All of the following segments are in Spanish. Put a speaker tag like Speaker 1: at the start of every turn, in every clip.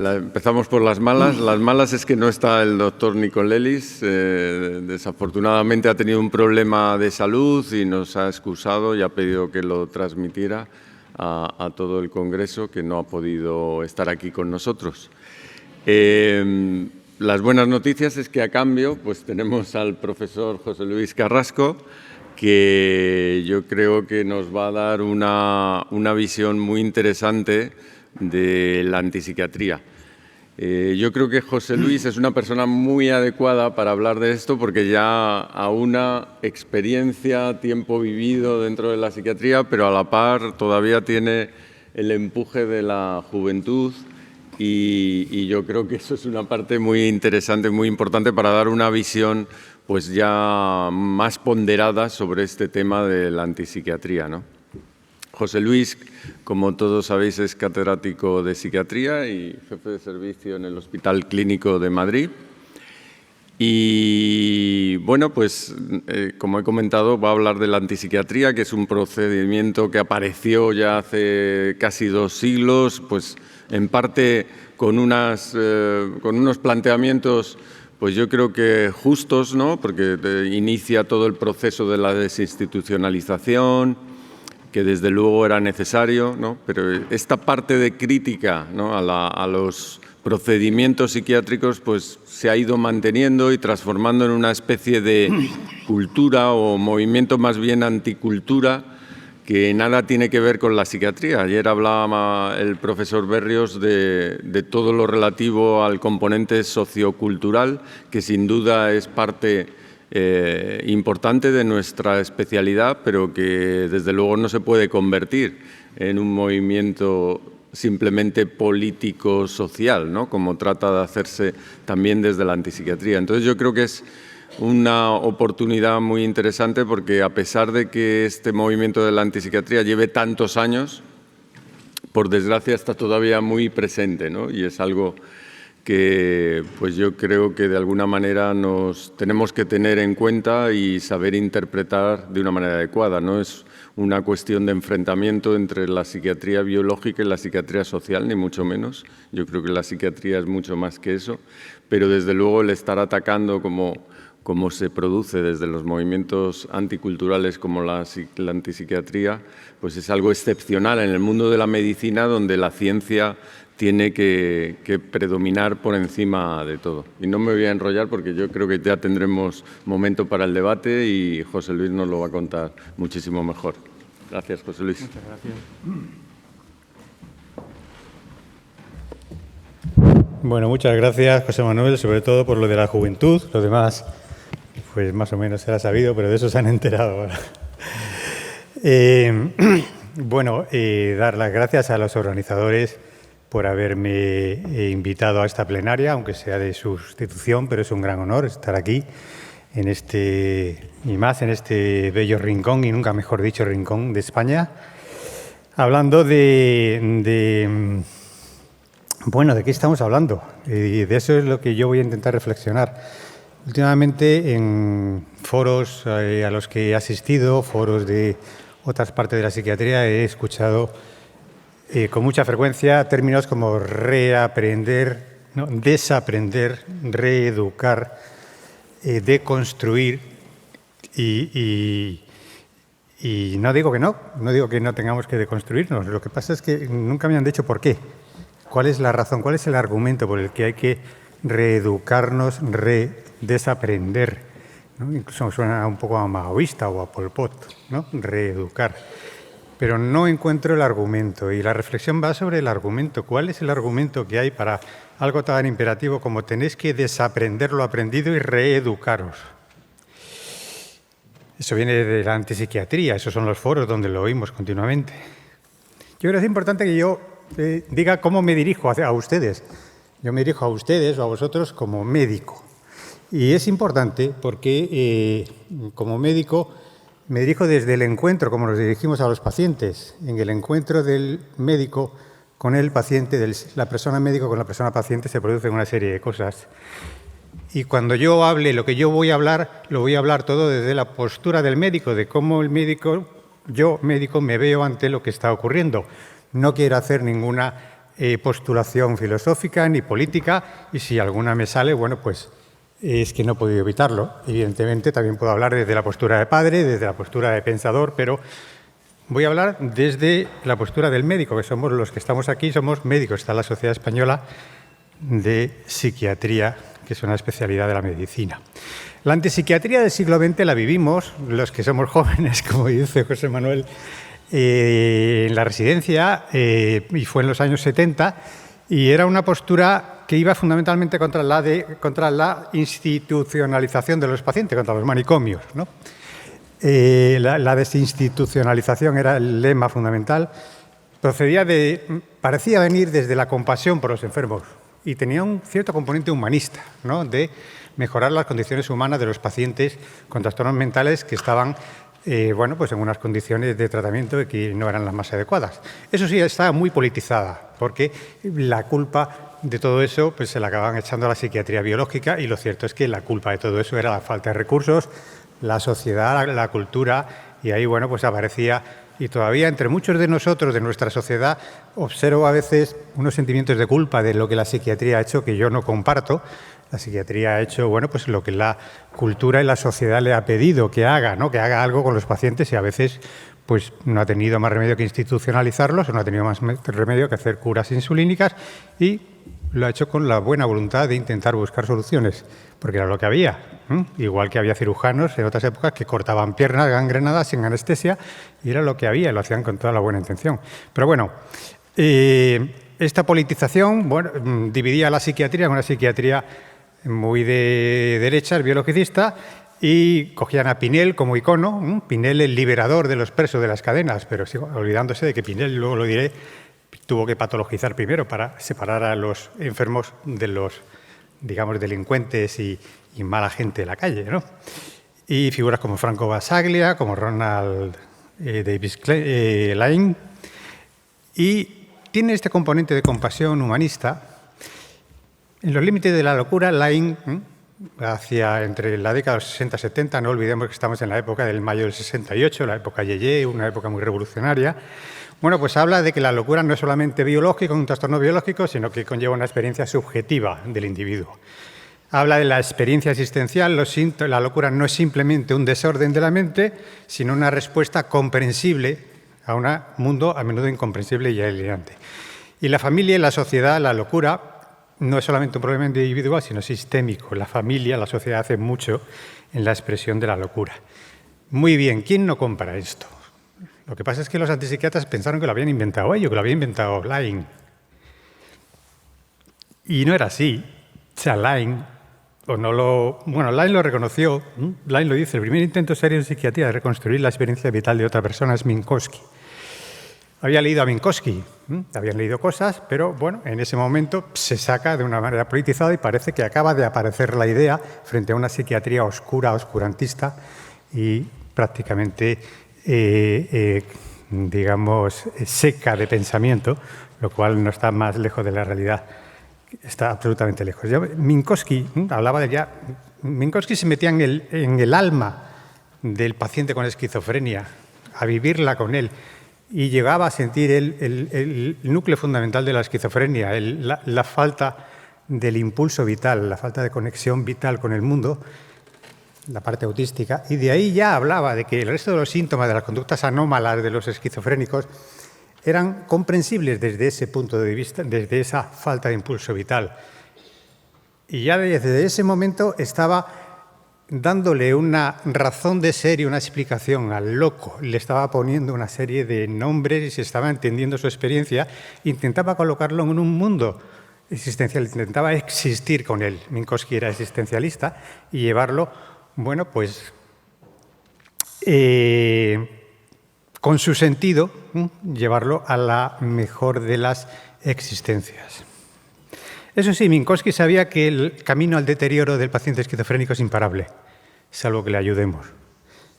Speaker 1: Empezamos por las malas. Las malas es que no está el doctor Nicolelis. Desafortunadamente ha tenido un problema de salud y nos ha excusado y ha pedido que lo transmitiera a todo el Congreso, que no ha podido estar aquí con nosotros. Las buenas noticias es que a cambio pues tenemos al profesor José Luis Carrasco, que yo creo que nos va a dar una visión muy interesante de la antipsiquiatría. Yo creo que José Luis es una persona muy adecuada para hablar de esto porque ya aúna experiencia, tiempo vivido dentro de la psiquiatría, pero a la par todavía tiene el empuje de la juventud y yo creo que eso es una parte muy interesante, muy importante para dar una visión pues ya más ponderada sobre este tema de la antipsiquiatría, ¿no? José Luis, como todos sabéis, es catedrático de psiquiatría y jefe de servicio en el Hospital Clínico de Madrid. Y bueno, pues como he comentado, va a hablar de la antipsiquiatría, que es un procedimiento que apareció ya hace casi 2 siglos, pues en parte con unos planteamientos, pues yo creo que justos, ¿no? Porque inicia todo el proceso de la desinstitucionalización, que desde luego era necesario, ¿no? Pero esta parte de crítica, ¿no? a los procedimientos psiquiátricos pues se ha ido manteniendo y transformando en una especie de cultura o movimiento más bien anticultura que nada tiene que ver con la psiquiatría. Ayer hablaba el profesor Berrios de todo lo relativo al componente sociocultural, que sin duda es parte importante de nuestra especialidad, pero que desde luego no se puede convertir en un movimiento simplemente político-social, ¿no? Como trata de hacerse también desde la antipsiquiatría. Entonces yo creo que es una oportunidad muy interesante porque a pesar de que este movimiento de la antipsiquiatría lleve tantos años, por desgracia está todavía muy presente, ¿no? Y es algo que pues yo creo que de alguna manera nos tenemos que tener en cuenta y saber interpretar de una manera adecuada. No es una cuestión de enfrentamiento entre la psiquiatría biológica y la psiquiatría social, ni mucho menos. Yo creo que la psiquiatría es mucho más que eso, pero desde luego el estar atacando como se produce desde los movimientos anticulturales como la antipsiquiatría, pues es algo excepcional en el mundo de la medicina, donde la ciencia tiene que predominar por encima de todo. Y no me voy a enrollar porque yo creo que ya tendremos momento para el debate y José Luis nos lo va a contar muchísimo mejor. Gracias, José Luis.
Speaker 2: Muchas gracias. Bueno, muchas gracias, José Manuel, sobre todo por lo de la juventud. Lo demás, pues más o menos será sabido, pero de eso se han enterado ahora. Dar las gracias a los organizadores por haberme invitado a esta plenaria, aunque sea de sustitución, pero es un gran honor estar aquí, en este bello rincón, y nunca mejor dicho rincón de España, hablando ¿de qué estamos hablando? Y de eso es lo que yo voy a intentar reflexionar. Últimamente, en foros a los que he asistido, foros de otras partes de la psiquiatría, he escuchado con mucha frecuencia términos como reaprender, ¿no? Desaprender, reeducar, deconstruir y no digo que no digo que no tengamos que deconstruirnos. Lo que pasa es que nunca me han dicho por qué. ¿Cuál es la razón? ¿Cuál es el argumento por el que hay que reeducarnos, desaprender, ¿no? Incluso suena un poco a maoísta o a Pol Pot, ¿no? Reeducar. Pero no encuentro el argumento y la reflexión va sobre el argumento. ¿Cuál es el argumento que hay para algo tan imperativo como tenéis que desaprender lo aprendido y reeducaros? Eso viene de la antipsiquiatría, esos son los foros donde lo oímos continuamente. Yo creo que es importante que yo diga cómo me dirijo a ustedes. Yo me dirijo a ustedes o a vosotros como médico. Y es importante porque como médico me dirijo desde el encuentro, como nos dirigimos a los pacientes, en el encuentro del médico con el paciente, de la persona médico con la persona paciente, se producen una serie de cosas. Y cuando yo hable lo que yo voy a hablar, lo voy a hablar todo desde la postura del médico, de cómo el médico, yo médico, me veo ante lo que está ocurriendo. No quiero hacer ninguna postulación filosófica ni política, y si alguna me sale, bueno, pues es que no he podido evitarlo. Evidentemente también puedo hablar desde la postura de padre, desde la postura de pensador, pero voy a hablar desde la postura del médico, que somos los que estamos aquí, somos médicos. Está la Sociedad Española de Psiquiatría, que es una especialidad de la medicina. La antipsiquiatría del siglo XX la vivimos, los que somos jóvenes, como dice José Manuel, en la residencia, y fue en los años 70, y era una postura que iba fundamentalmente contra la institucionalización de los pacientes, contra los manicomios, ¿no? La desinstitucionalización era el lema fundamental. Parecía venir desde la compasión por los enfermos y tenía un cierto componente humanista, ¿no?, de mejorar las condiciones humanas de los pacientes con trastornos mentales que estaban bueno, pues en unas condiciones de tratamiento que no eran las más adecuadas. Eso sí, estaba muy politizada, porque la culpa de todo eso pues se la acababan echando a la psiquiatría biológica, y lo cierto es que la culpa de todo eso era la falta de recursos, la sociedad, la cultura, y ahí, bueno, pues aparecía. Y todavía entre muchos de nosotros, de nuestra sociedad, observo a veces unos sentimientos de culpa de lo que la psiquiatría ha hecho que yo no comparto. La psiquiatría ha hecho, bueno, pues lo que la cultura y la sociedad le ha pedido que haga, ¿no?, que haga algo con los pacientes, y a veces pues no ha tenido más remedio que institucionalizarlos, o no ha tenido más remedio que hacer curas insulínicas, y lo ha hecho con la buena voluntad de intentar buscar soluciones, porque era lo que había. Igual que había cirujanos en otras épocas que cortaban piernas gangrenadas sin anestesia, y era lo que había, y lo hacían con toda la buena intención. Pero bueno, esta politización, bueno, dividía la psiquiatría en una psiquiatría muy de derechas, biologicista, y cogían a Pinel como icono. Pinel, el liberador de los presos de las cadenas, pero sigo olvidándose de que Pinel, luego lo diré, tuvo que patologizar primero para separar a los enfermos de los, digamos, delincuentes y mala gente de la calle, ¿no? Y figuras como Franco Basaglia, como Ronald Davis Laing, y tiene este componente de compasión humanista. En los límites de la locura, Laing, entre la década de los 60 y 70, no olvidemos que estamos en la época del mayo del 68, la época Yeye, una época muy revolucionaria. Bueno, pues habla de que la locura no es solamente biológica, un trastorno biológico, sino que conlleva una experiencia subjetiva del individuo. Habla de la experiencia existencial. La locura no es simplemente un desorden de la mente, sino una respuesta comprensible a un mundo a menudo incomprensible y alienante. Y la familia y la sociedad, la locura, no es solamente un problema individual, sino sistémico. La familia, la sociedad hace mucho en la expresión de la locura. Muy bien, ¿quién no compra esto? Lo que pasa es que los antipsiquiatras pensaron que lo habían inventado ellos, que lo había inventado Laing. Y no era así. O sea, Laing lo reconoció. Laing lo dice: el primer intento serio en psiquiatría de reconstruir la experiencia vital de otra persona es Minkowski. Había leído a Minkowski, habían leído cosas, pero bueno, en ese momento se saca de una manera politizada, y parece que acaba de aparecer la idea frente a una psiquiatría oscura, oscurantista y prácticamente, digamos, seca de pensamiento, lo cual no está más lejos de la realidad, está absolutamente lejos. Minkowski hablaba de ya. Minkowski se metía en el alma del paciente con esquizofrenia, a vivirla con él, y llegaba a sentir el núcleo fundamental de la esquizofrenia, la falta del impulso vital, la falta de conexión vital con el mundo, la parte autística, y de ahí ya hablaba de que el resto de los síntomas de las conductas anómalas de los esquizofrénicos eran comprensibles desde ese punto de vista, desde esa falta de impulso vital. Y ya desde ese momento estaba dándole una razón de ser y una explicación al loco. Le estaba poniendo una serie de nombres y se estaba entendiendo su experiencia. Intentaba colocarlo en un mundo existencial, intentaba existir con él. Minkowski era existencialista, y llevarlo, bueno, pues con su sentido, llevarlo a la mejor de las existencias. Eso sí, Minkowski sabía que el camino al deterioro del paciente esquizofrénico es imparable, salvo que le ayudemos.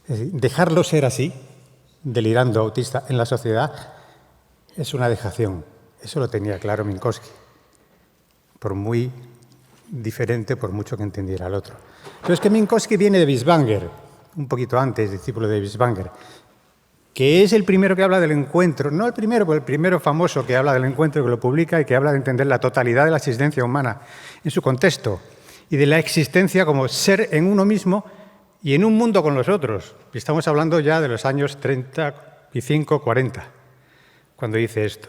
Speaker 2: Es decir, dejarlo ser así, delirando, autista, en la sociedad, es una dejación. Eso lo tenía claro Minkowski, por muy diferente, por mucho que entendiera al otro. Pero es que Minkowski viene de Binswanger, un poquito antes, discípulo de Binswanger. que es el primero que habla del encuentro, no el primero, pero el primero famoso que habla del encuentro, que lo publica y que habla de entender la totalidad de la existencia humana en su contexto y de la existencia como ser en uno mismo y en un mundo con los otros. Y estamos hablando ya de los años 35, 40, cuando dice esto.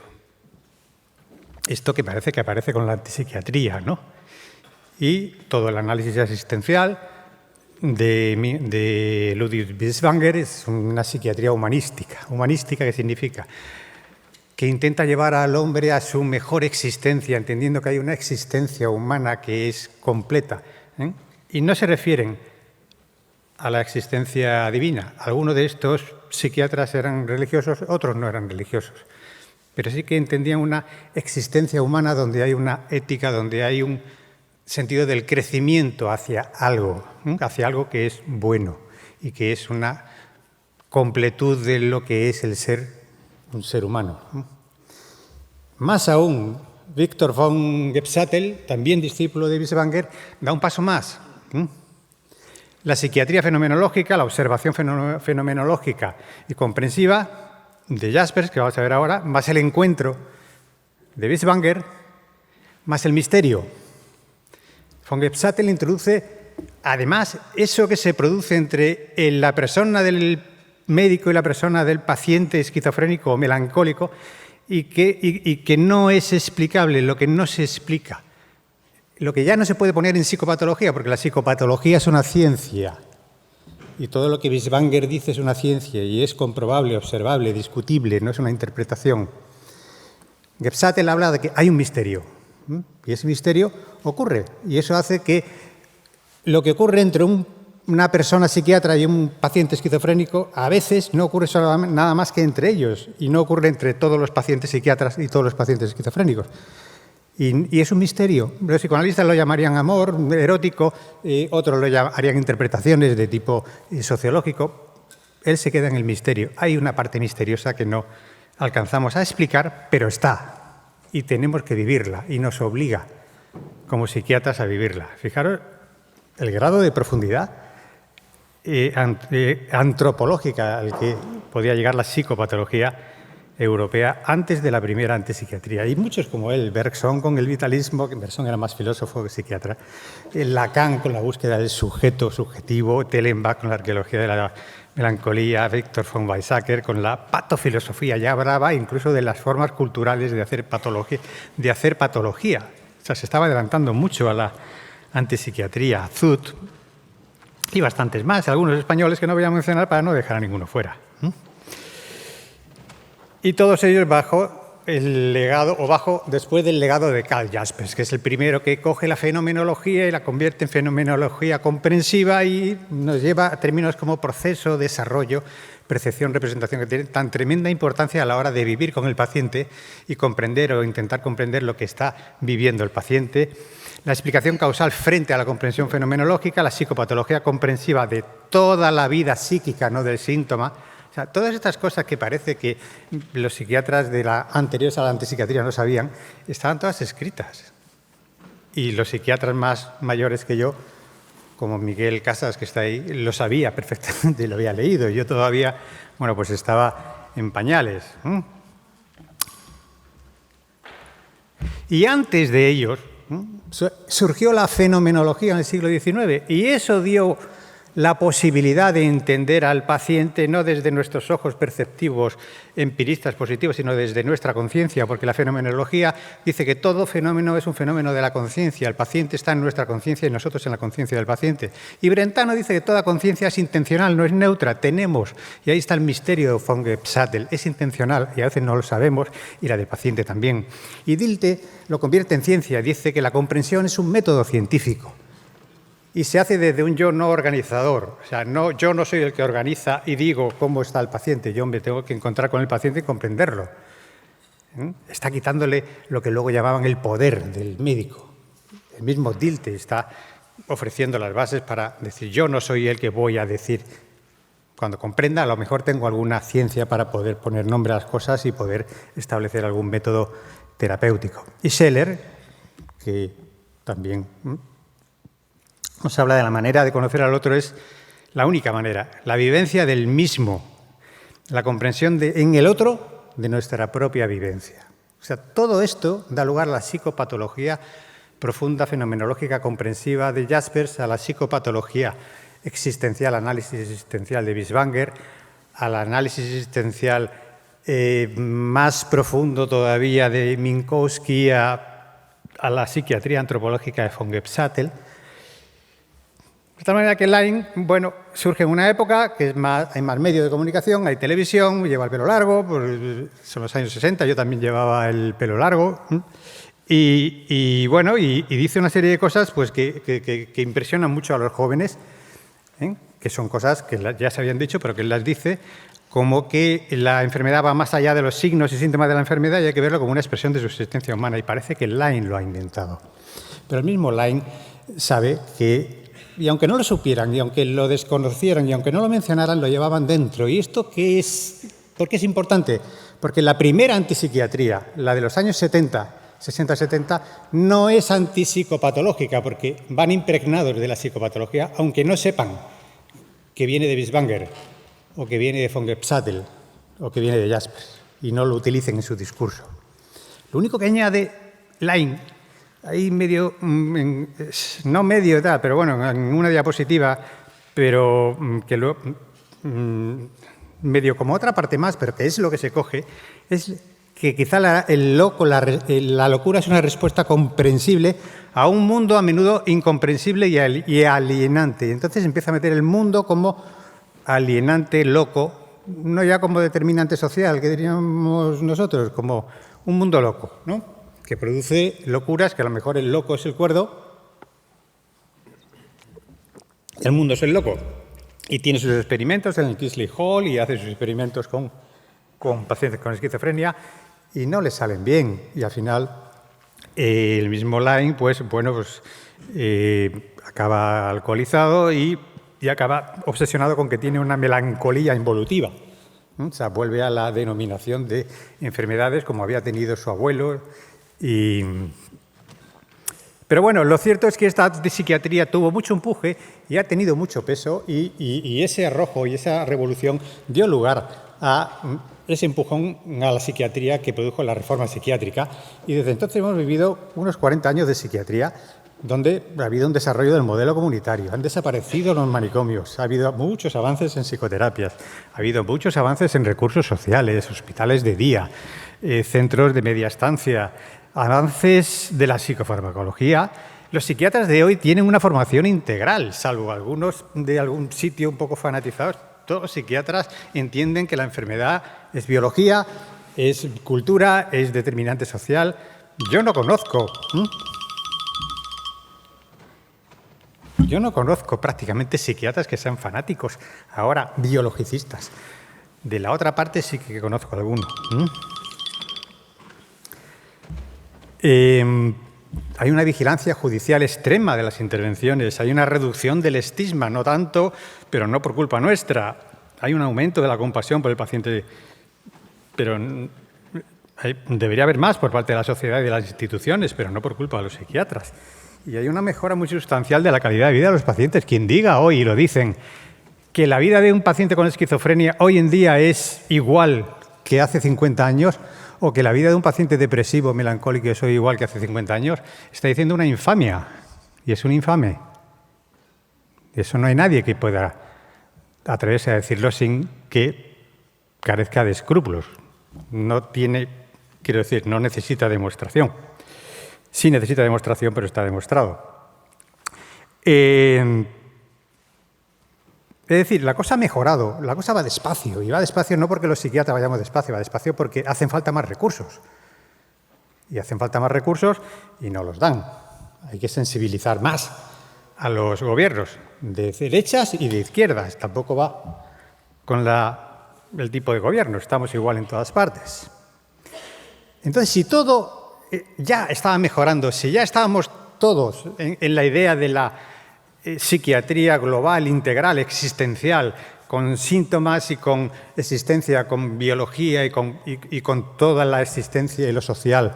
Speaker 2: Esto que parece que aparece con la antipsiquiatría, ¿no? Y todo el análisis existencial de Ludwig Binswanger es una psiquiatría humanística. ¿Humanística qué significa? Que intenta llevar al hombre a su mejor existencia, entendiendo que hay una existencia humana que es completa, ¿eh? Y no se refieren a la existencia divina. Algunos de estos psiquiatras eran religiosos, otros no eran religiosos. Pero sí que entendían una existencia humana donde hay una ética, donde hay un sentido del crecimiento hacia algo que es bueno y que es una completud de lo que es el ser, un ser humano. Más aún, Victor von Gebsattel, también discípulo de Binswanger, da un paso más. La psiquiatría fenomenológica, la observación fenomenológica y comprensiva de Jaspers, que vamos a ver ahora, más el encuentro de Binswanger, más el misterio. Von Gebsattel introduce, además, eso que se produce entre la persona del médico y la persona del paciente esquizofrénico o melancólico y que no es explicable, lo que no se explica. Lo que ya no se puede poner en psicopatología, porque la psicopatología es una ciencia y todo lo que Binswanger dice es una ciencia y es comprobable, observable, discutible, no es una interpretación. Gebsattel habla de que hay un misterio. Y ese misterio ocurre, y eso hace que lo que ocurre entre una persona psiquiatra y un paciente esquizofrénico a veces no ocurre nada más que entre ellos, y no ocurre entre todos los pacientes psiquiatras y todos los pacientes esquizofrénicos. Y es un misterio. Los psicoanalistas lo llamarían amor, erótico, otros lo harían interpretaciones de tipo sociológico. Él se queda en el misterio. Hay una parte misteriosa que no alcanzamos a explicar, pero está. Y tenemos que vivirla, y nos obliga como psiquiatras a vivirla. Fijaros el grado de profundidad antropológica al que podía llegar la psicopatología europea antes de la primera antipsiquiatría. Y muchos como él, Bergson con el vitalismo, que Bergson era más filósofo que psiquiatra, Lacan con la búsqueda del sujeto subjetivo, Tellenbach con la arqueología de la melancolía, Victor von Weizsäcker con la patofilosofía ya brava, incluso de las formas culturales de hacer patología. O sea, se estaba adelantando mucho a la antipsiquiatría, Zut y bastantes más, algunos españoles que no voy a mencionar para no dejar a ninguno fuera. Y todos ellos bajo el legado, después del legado de Karl Jaspers, que es el primero que coge la fenomenología y la convierte en fenomenología comprensiva y nos lleva a términos como proceso, desarrollo, percepción, representación, que tienen tan tremenda importancia a la hora de vivir con el paciente y comprender o intentar comprender lo que está viviendo el paciente. La explicación causal frente a la comprensión fenomenológica, la psicopatología comprensiva de toda la vida psíquica, no del síntoma. O sea, todas estas cosas que parece que los psiquiatras de la anteriores a la antipsiquiatría no sabían, estaban todas escritas. Y los psiquiatras más mayores que yo, como Miguel Casas, que está ahí, lo sabía perfectamente, lo había leído. Yo todavía, bueno, pues estaba en pañales. Y antes de ellos surgió la fenomenología en el siglo XIX y eso dio la posibilidad de entender al paciente no desde nuestros ojos perceptivos, empiristas positivos, sino desde nuestra conciencia, porque la fenomenología dice que todo fenómeno es un fenómeno de la conciencia, el paciente está en nuestra conciencia y nosotros en la conciencia del paciente. Y Brentano dice que toda conciencia es intencional, no es neutra, tenemos, y ahí está el misterio de von Gebsattel, es intencional y a veces no lo sabemos, y la del paciente también. Y Dilthey lo convierte en ciencia, dice que la comprensión es un método científico. Y se hace desde un yo no organizador. O sea, yo no soy el que organiza y digo cómo está el paciente. Yo me tengo que encontrar con el paciente y comprenderlo. Está quitándole lo que luego llamaban el poder del médico. El mismo Dilthey está ofreciendo las bases para decir yo no soy el que voy a decir. Cuando comprenda, a lo mejor tengo alguna ciencia para poder poner nombre a las cosas y poder establecer algún método terapéutico. Y Scheller, que también nos habla de la manera de conocer al otro, es la única manera, la vivencia del mismo. la comprensión en el otro de nuestra propia vivencia. O sea, todo esto da lugar a la psicopatología profunda, fenomenológica, comprensiva de Jaspers, a la psicopatología existencial, análisis existencial de Binswanger, al análisis existencial más profundo todavía de Minkowski, a la psiquiatría antropológica de von Gebsattel. De tal manera que Laing, bueno, surge en una época que hay más medios de comunicación, hay televisión, lleva el pelo largo, pues son los años 60, yo también llevaba el pelo largo, y bueno, y dice una serie de cosas pues, que impresionan mucho a los jóvenes, que son cosas que ya se habían dicho, pero que él las dice, como que la enfermedad va más allá de los signos y síntomas de la enfermedad y hay que verlo como una expresión de su existencia humana, y parece que Laing lo ha inventado. Pero el mismo Laing sabe que, y aunque no lo supieran, y aunque lo desconocieran, y aunque no lo mencionaran, lo llevaban dentro. ¿Y esto qué es? ¿Por qué es importante? Porque la primera antipsiquiatría, la de los años 70, 60-70, no es antipsicopatológica, porque van impregnados de la psicopatología, aunque no sepan que viene de Binswanger, o que viene de von Gebsattel, o que viene de Jaspers, y no lo utilicen en su discurso. Lo único que añade Laing, ahí medio, no medio, pero bueno, en una diapositiva, pero que lo, medio como otra parte más, pero que es lo que se coge, es que quizá la locura es una respuesta comprensible a un mundo a menudo incomprensible y alienante. Entonces empieza a meter el mundo como alienante, loco, no ya como determinante social, que diríamos nosotros, como un mundo loco, ¿no? Que produce locuras, que a lo mejor el loco es el cuerdo, el mundo es el loco, y tiene sus experimentos en el Kingsley Hall y hace sus experimentos con pacientes con esquizofrenia y no les salen bien, y al final el mismo Laing, pues bueno, pues acaba alcoholizado y acaba obsesionado con que tiene una melancolía involutiva. O sea, vuelve a la denominación de enfermedades como había tenido su abuelo. Pero bueno, lo cierto es que esta psiquiatría tuvo mucho empuje y ha tenido mucho peso, y ese arrojo y esa revolución dio lugar a ese empujón a la psiquiatría que produjo la reforma psiquiátrica, y desde entonces hemos vivido unos 40 años de psiquiatría donde ha habido un desarrollo del modelo comunitario, han desaparecido los manicomios, ha habido muchos avances en psicoterapias, ha habido muchos avances en recursos sociales, hospitales de día, centros de media estancia, avances de la psicofarmacología. Los psiquiatras de hoy tienen una formación integral, salvo algunos de algún sitio un poco fanatizados. Todos los psiquiatras entienden que la enfermedad es biología, es cultura, es determinante social. Yo no conozco prácticamente psiquiatras que sean fanáticos, ahora biologicistas. De la otra parte sí que conozco alguno. Hay una vigilancia judicial extrema de las intervenciones, hay una reducción del estigma, no tanto, pero no por culpa nuestra. Hay un aumento de la compasión por el paciente, pero debería haber más por parte de la sociedad y de las instituciones, pero no por culpa de los psiquiatras. Y hay una mejora muy sustancial de la calidad de vida de los pacientes. Quien diga hoy, y lo dicen, que la vida de un paciente con esquizofrenia hoy en día es igual que hace 50 años, o que la vida de un paciente depresivo, melancólico, es hoy igual que hace 50 años, está diciendo una infamia. Y es un infame. Eso no hay nadie que pueda atreverse a decirlo sin que carezca de escrúpulos. No tiene, quiero decir, no necesita demostración. Sí necesita demostración, pero está demostrado. Es decir, la cosa ha mejorado, la cosa va despacio, y va despacio no porque los psiquiatras vayamos despacio, va despacio porque hacen falta más recursos. Y hacen falta más recursos y no los dan. Hay que sensibilizar más a los gobiernos, de derechas y de izquierdas. Tampoco va con el tipo de gobierno, estamos igual en todas partes. Entonces, si todo ya estaba mejorando, si ya estábamos todos en la idea de la psiquiatría global, integral, existencial, con síntomas y con existencia, con biología y con toda la existencia y lo social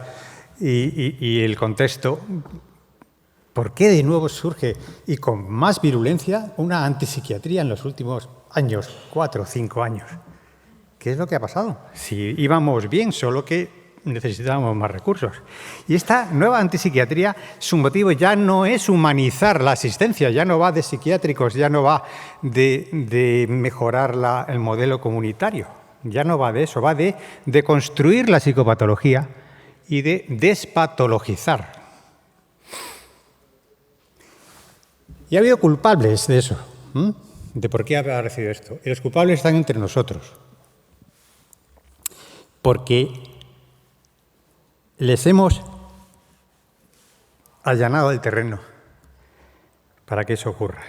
Speaker 2: y el contexto, ¿por qué de nuevo surge y con más virulencia una antipsiquiatría en los últimos años, 4 o 5 años? ¿qué es lo que ha pasado? Si íbamos bien, solo que necesitábamos más recursos. Y esta nueva antipsiquiatría, su motivo ya no es humanizar la asistencia, ya no va de psiquiátricos, ya no va de mejorar el modelo comunitario, ya no va de eso, va de construir la psicopatología y de despatologizar. Y ha habido culpables de eso, de por qué ha aparecido esto. Y los culpables están entre nosotros, porque les hemos allanado el terreno para que eso ocurra.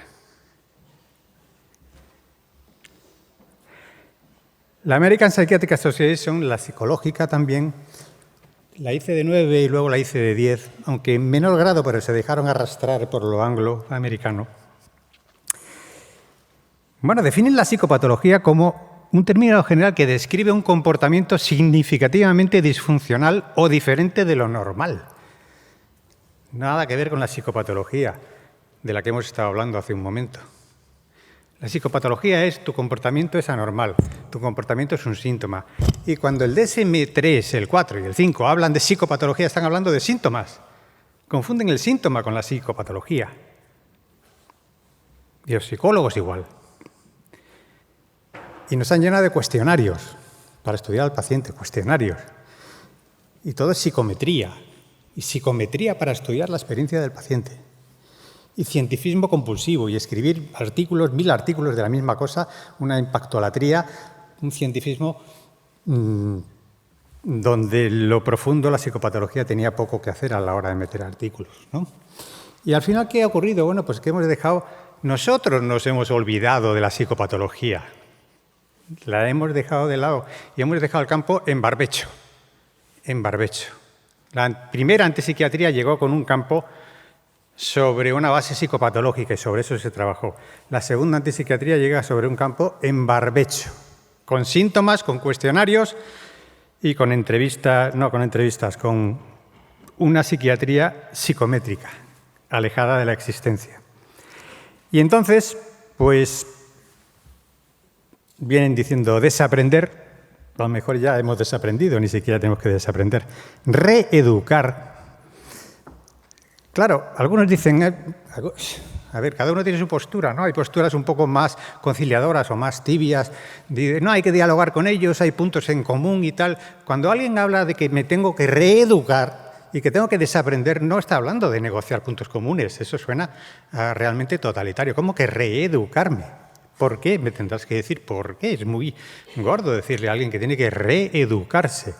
Speaker 2: La American Psychiatric Association, la psicológica también, la hice de 9 y luego la hice de 10, aunque en menor grado, pero se dejaron arrastrar por lo angloamericano. Bueno, definen la psicopatología como un término general que describe un comportamiento significativamente disfuncional o diferente de lo normal. Nada que ver con la psicopatología de la que hemos estado hablando hace un momento. La psicopatología es tu comportamiento es anormal, tu comportamiento es un síntoma. Y cuando el DSM-3, el 4 y el 5 hablan de psicopatología, están hablando de síntomas. Confunden el síntoma con la psicopatología. Y los psicólogos igual. Y nos han llenado de cuestionarios para estudiar al paciente, cuestionarios. Y todo es psicometría. Y psicometría para estudiar la experiencia del paciente. Y cientificismo compulsivo y escribir artículos, 1000 artículos de la misma cosa, una impactolatría, un cientificismo donde lo profundo, la psicopatología, tenía poco que hacer a la hora de meter artículos, ¿no? Y al final, ¿qué ha ocurrido? Bueno, pues que nosotros nos hemos olvidado de la psicopatología. La hemos dejado de lado y hemos dejado el campo en barbecho. En barbecho. La primera antipsiquiatría llegó con un campo sobre una base psicopatológica y sobre eso se trabajó. La segunda antipsiquiatría llega sobre un campo en barbecho, con síntomas, con cuestionarios y con con una psiquiatría psicométrica, alejada de la existencia. Y entonces, pues, vienen diciendo desaprender, a lo mejor ya hemos desaprendido, ni siquiera tenemos que desaprender. Reeducar. Claro, algunos dicen, a ver, cada uno tiene su postura, ¿no? Hay posturas un poco más conciliadoras o más tibias, no, hay que dialogar con ellos, hay puntos en común y tal. Cuando alguien habla de que me tengo que reeducar y que tengo que desaprender, no está hablando de negociar puntos comunes, eso suena realmente totalitario. ¿Cómo que reeducarme? ¿Por qué? Me tendrás que decir por qué. Es muy gordo decirle a alguien que tiene que reeducarse.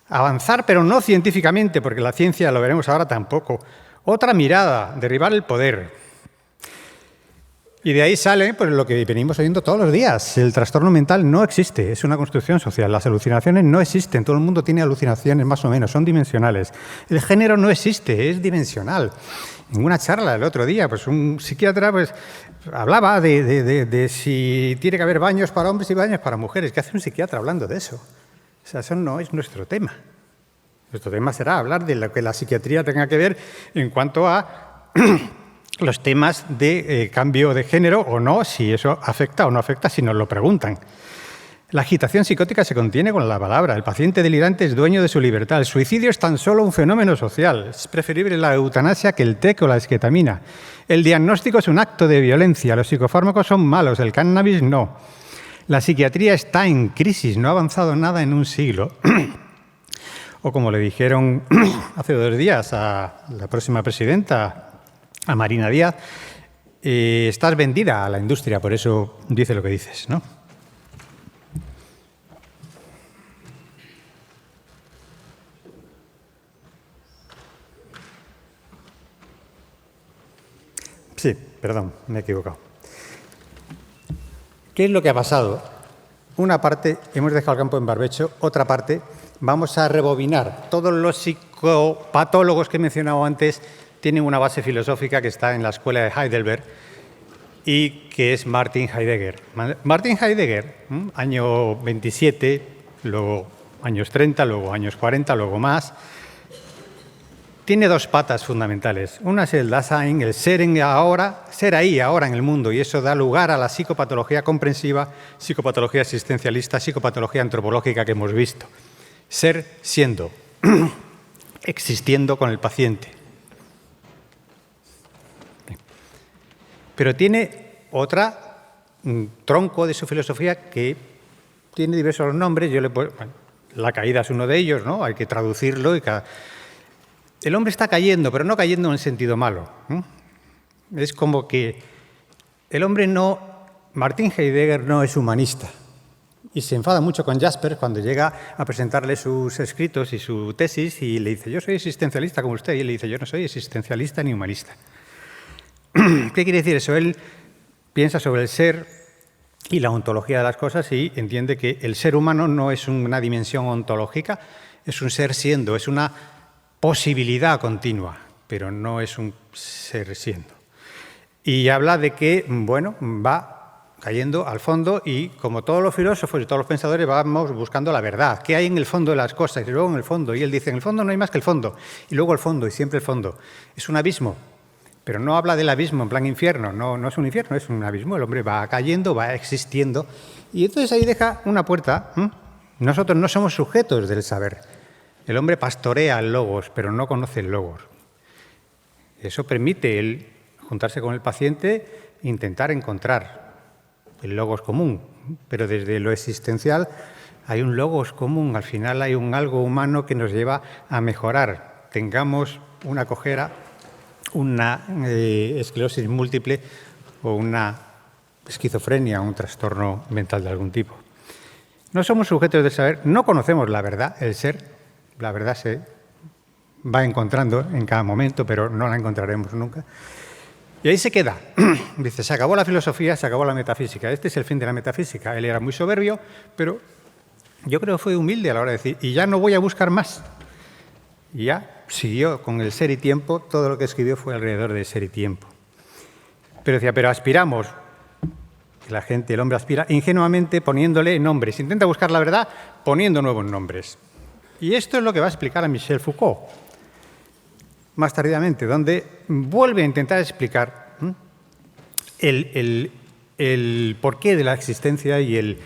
Speaker 2: Avanzar, pero no científicamente, porque la ciencia, lo veremos ahora, tampoco. Otra mirada, derribar el poder. Y de ahí sale pues, lo que venimos oyendo todos los días. El trastorno mental no existe, es una construcción social. Las alucinaciones no existen, todo el mundo tiene alucinaciones más o menos, son dimensionales. El género no existe, es dimensional. En una charla el otro día, pues un psiquiatra pues, hablaba de si tiene que haber baños para hombres y baños para mujeres. ¿Qué hace un psiquiatra hablando de eso? O sea, eso no es nuestro tema. Nuestro tema será hablar de lo que la psiquiatría tenga que ver en cuanto a los temas de cambio de género o no, si eso afecta o no afecta, si nos lo preguntan. La agitación psicótica se contiene con la palabra. El paciente delirante es dueño de su libertad. El suicidio es tan solo un fenómeno social. Es preferible la eutanasia que el TEC o la esketamina. El diagnóstico es un acto de violencia. Los psicofármacos son malos, el cannabis no. La psiquiatría está en crisis, no ha avanzado nada en un siglo. O como le dijeron hace 2 días a la próxima presidenta, a Marina Díaz, estás vendida a la industria, por eso dice lo que dices, ¿no? Sí, perdón, me he equivocado. ¿Qué es lo que ha pasado? Una parte, hemos dejado el campo en barbecho, otra parte, vamos a rebobinar. Todos los psicopatólogos que he mencionado antes tienen una base filosófica que está en la escuela de Heidelberg y que es Martin Heidegger. Martin Heidegger, año 27, luego años 30, luego años 40, luego más, tiene dos patas fundamentales. Una es el Dasein, el ser ahora, ser ahí, ahora en el mundo, y eso da lugar a la psicopatología comprensiva, psicopatología existencialista, psicopatología antropológica que hemos visto. Ser siendo, existiendo con el paciente. Pero tiene un tronco de su filosofía que tiene diversos nombres. La caída es uno de ellos, ¿no? Hay que traducirlo. El hombre está cayendo, pero no cayendo en el sentido malo. Es como que el hombre no... Martin Heidegger no es humanista. Y se enfada mucho con Jaspers cuando llega a presentarle sus escritos y su tesis y le dice, yo soy existencialista como usted. Y él le dice, yo no soy existencialista ni humanista. ¿Qué quiere decir eso? Él piensa sobre el ser y la ontología de las cosas y entiende que el ser humano no es una dimensión ontológica, es un ser siendo, es una posibilidad continua, pero no es un ser siendo. Y habla de que, bueno, va cayendo al fondo y, como todos los filósofos y todos los pensadores, vamos buscando la verdad. ¿Qué hay en el fondo de las cosas? Y luego en el fondo. Y él dice, en el fondo no hay más que el fondo. Y luego el fondo, y siempre el fondo. Es un abismo. Pero no habla del abismo en plan infierno, no es un infierno, es un abismo. El hombre va cayendo, va existiendo. Y entonces ahí deja una puerta. Nosotros no somos sujetos del saber. El hombre pastorea el logos, pero no conoce el logos. Eso permite él juntarse con el paciente e intentar encontrar el logos común. Pero desde lo existencial hay un logos común. Al final hay un algo humano que nos lleva a mejorar. Tengamos una cojera, una esclerosis múltiple o una esquizofrenia, un trastorno mental de algún tipo. No somos sujetos del saber, no conocemos la verdad, el ser. La verdad se va encontrando en cada momento, pero no la encontraremos nunca. Y ahí se queda. Dice, se acabó la filosofía, se acabó la metafísica. Este es el fin de la metafísica. Él era muy soberbio, pero yo creo que fue humilde a la hora de decir, y ya no voy a buscar más. Y ya siguió con el ser y tiempo, todo lo que escribió fue alrededor de ser y tiempo. Pero decía, pero aspiramos, el hombre aspira ingenuamente poniéndole nombres, intenta buscar la verdad poniendo nuevos nombres. Y esto es lo que va a explicar a Michel Foucault, más tardíamente, donde vuelve a intentar explicar el porqué de la existencia y el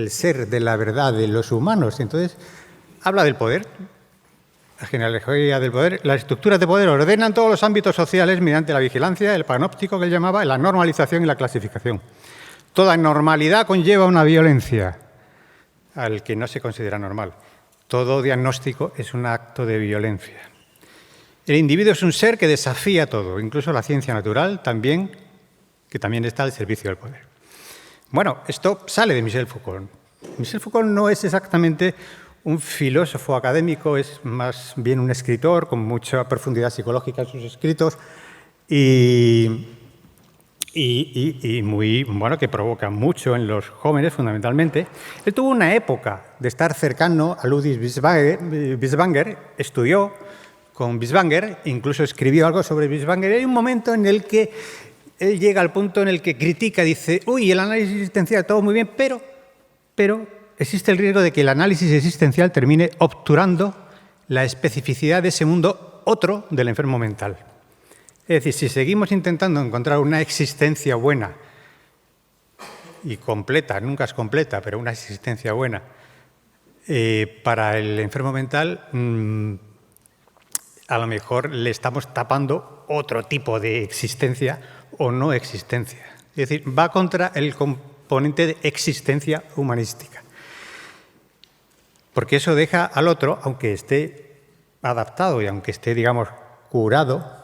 Speaker 2: ser de la verdad de los humanos. Entonces, habla del poder, la genealogía del poder. Las estructuras de poder ordenan todos los ámbitos sociales mediante la vigilancia, el panóptico que él llamaba, la normalización y la clasificación. Toda normalidad conlleva una violencia al que no se considera normal. Todo diagnóstico es un acto de violencia. El individuo es un ser que desafía todo, incluso la ciencia natural también, que también está al servicio del poder. Bueno, esto sale de Michel Foucault. Michel Foucault no es exactamente un filósofo académico, es más bien un escritor con mucha profundidad psicológica en sus escritos y muy, bueno, que provoca mucho en los jóvenes, fundamentalmente. Él tuvo una época de estar cercano a Ludwig Binswanger, estudió con Binswanger, incluso escribió algo sobre Binswanger. Hay un momento en el que él llega al punto en el que critica, dice, uy, el análisis existencial, todo muy bien, pero existe el riesgo de que el análisis existencial termine obturando la especificidad de ese mundo otro del enfermo mental. Es decir, si seguimos intentando encontrar una existencia buena y completa, nunca es completa, pero una existencia buena, para el enfermo mental, a lo mejor le estamos tapando otro tipo de existencia o no existencia. Es decir, va contra el componente de existencia humanística. Porque eso deja al otro, aunque esté adaptado y aunque esté, digamos, curado,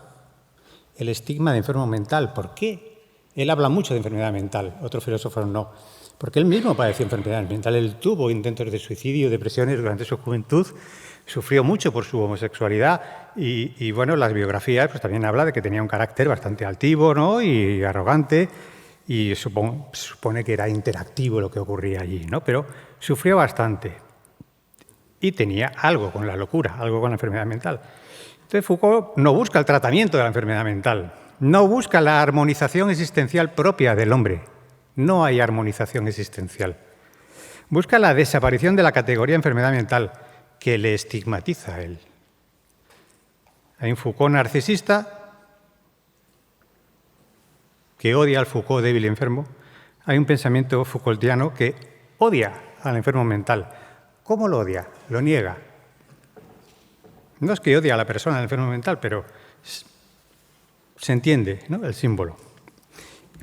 Speaker 2: el estigma de enfermo mental. ¿Por qué? Él habla mucho de enfermedad mental, otros filósofos no. Porque él mismo padeció enfermedad mental. Él tuvo intentos de suicidio, depresiones durante su juventud, sufrió mucho por su homosexualidad y bueno, las biografías pues, también habla de que tenía un carácter bastante altivo, ¿no? Y arrogante y supone que era interactivo lo que ocurría allí, ¿no? Pero sufrió bastante y tenía algo con la locura, algo con la enfermedad mental. Entonces Foucault no busca el tratamiento de la enfermedad mental, no busca la armonización existencial propia del hombre. No hay armonización existencial. Busca la desaparición de la categoría enfermedad mental que le estigmatiza a él. Hay un Foucault narcisista que odia al Foucault débil y enfermo. Hay un pensamiento Foucaultiano que odia al enfermo mental. ¿Cómo lo odia? Lo niega. No es que odie a la persona, al enfermo mental, pero se entiende, ¿no?, el símbolo.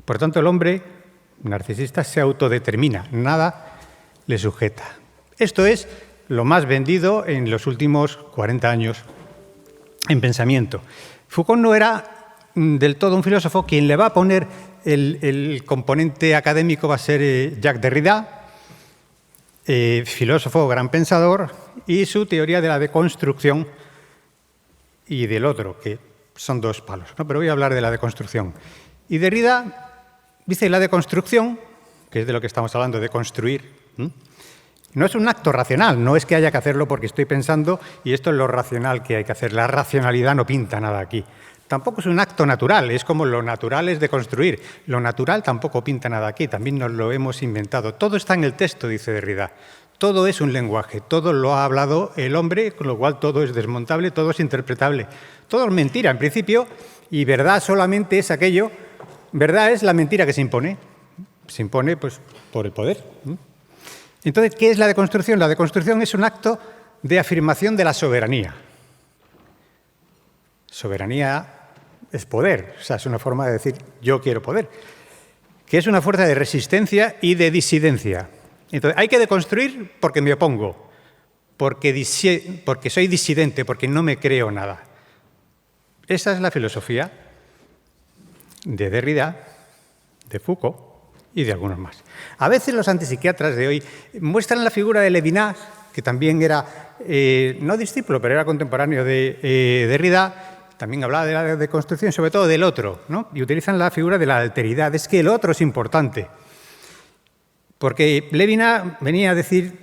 Speaker 2: Por tanto, el hombre narcisista se autodetermina, nada le sujeta. Esto es lo más vendido en los últimos 40 años en pensamiento. Foucault no era del todo un filósofo. Quien le va a poner el componente académico va a ser Jacques Derrida, filósofo, gran pensador, y su teoría de la deconstrucción y del otro, que son dos palos, ¿no? Pero voy a hablar de la deconstrucción. Y Derrida dice la deconstrucción, que es de lo que estamos hablando, de construir, no es un acto racional, no es que haya que hacerlo porque estoy pensando y esto es lo racional que hay que hacer. La racionalidad no pinta nada aquí. Tampoco es un acto natural, es como lo natural es de construir. Lo natural tampoco pinta nada aquí, también nos lo hemos inventado. Todo está en el texto, dice Derrida. Todo es un lenguaje, todo lo ha hablado el hombre, con lo cual todo es desmontable, todo es interpretable. Todo es mentira, en principio, y verdad solamente es aquello. Verdad es la mentira que se impone. Se impone, pues, por el poder. Entonces, ¿qué es la deconstrucción? La deconstrucción es un acto de afirmación de la soberanía. Soberanía es poder, o sea, es una forma de decir yo quiero poder, que es una fuerza de resistencia y de disidencia. Entonces, hay que deconstruir porque me opongo, porque soy disidente, porque no me creo nada. Esa es la filosofía de Derrida, de Foucault y de algunos más. A veces los antipsiquiatras de hoy muestran la figura de Levinas, que también era, no discípulo, pero era contemporáneo de Derrida. También hablaba de la deconstrucción, sobre todo del otro, ¿no? Y utilizan la figura de la alteridad. Es que el otro es importante. Porque Levinas venía a decir,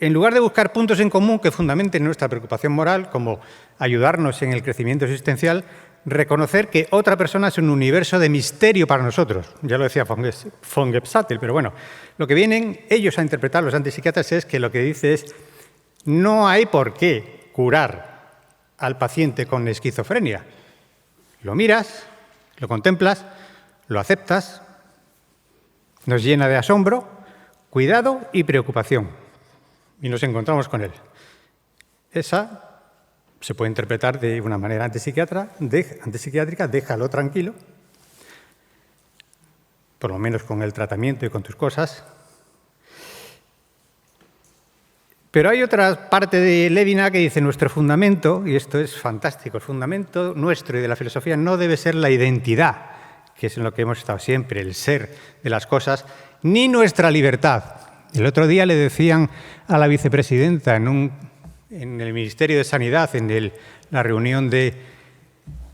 Speaker 2: en lugar de buscar puntos en común que fundamenten nuestra preocupación moral, como ayudarnos en el crecimiento existencial, reconocer que otra persona es un universo de misterio para nosotros. Ya lo decía von Gebsattel, pero bueno, lo que vienen ellos a interpretar, los antipsiquiatras, es que lo que dice es no hay por qué curar al paciente con esquizofrenia. Lo miras, lo contemplas, lo aceptas, nos llena de asombro, cuidado y preocupación. Y nos encontramos con él. Esa se puede interpretar de una manera antipsiquiátrica, déjalo tranquilo, por lo menos con el tratamiento y con tus cosas. Pero hay otra parte de Levinas que dice nuestro fundamento, y esto es fantástico, el fundamento nuestro y de la filosofía no debe ser la identidad, que es en lo que hemos estado siempre, el ser de las cosas, ni nuestra libertad. El otro día le decían a la vicepresidenta en el Ministerio de Sanidad, en la reunión del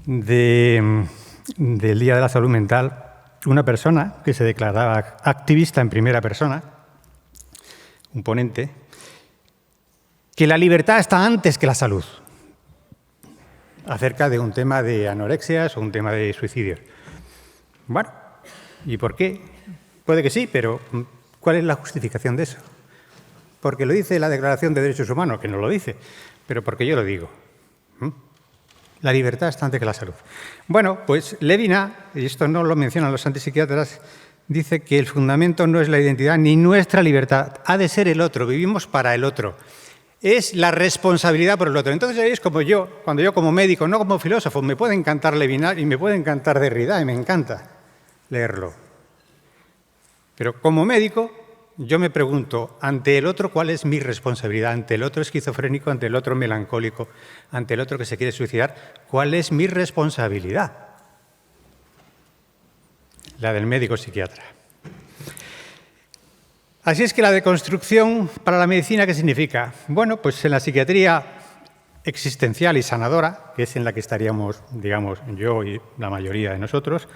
Speaker 2: Día de la Salud Mental, una persona que se declaraba activista en primera persona, un ponente, que la libertad está antes que la salud, acerca de un tema de anorexias o un tema de suicidios. Bueno, ¿y por qué? Puede que sí, pero ¿cuál es la justificación de eso? Porque lo dice la Declaración de Derechos Humanos, que no lo dice, pero porque yo lo digo. La libertad está antes que la salud. Bueno, pues Levinas, y esto no lo mencionan los antipsiquiatras, dice que el fundamento no es la identidad ni nuestra libertad, ha de ser el otro, vivimos para el otro. Es la responsabilidad por el otro. Entonces ahí es como yo, cuando yo como médico, no como filósofo, me puede encantar Levinas y me puede encantar Derrida y me encanta leerlo. Pero como médico, yo me pregunto, ante el otro, ¿cuál es mi responsabilidad? Ante el otro esquizofrénico, ante el otro melancólico, ante el otro que se quiere suicidar, ¿cuál es mi responsabilidad? La del médico psiquiatra. Así es que la deconstrucción para la medicina, ¿qué significa? Bueno, pues en la psiquiatría existencial y sanadora, que es en la que estaríamos, digamos, yo y la mayoría de nosotros,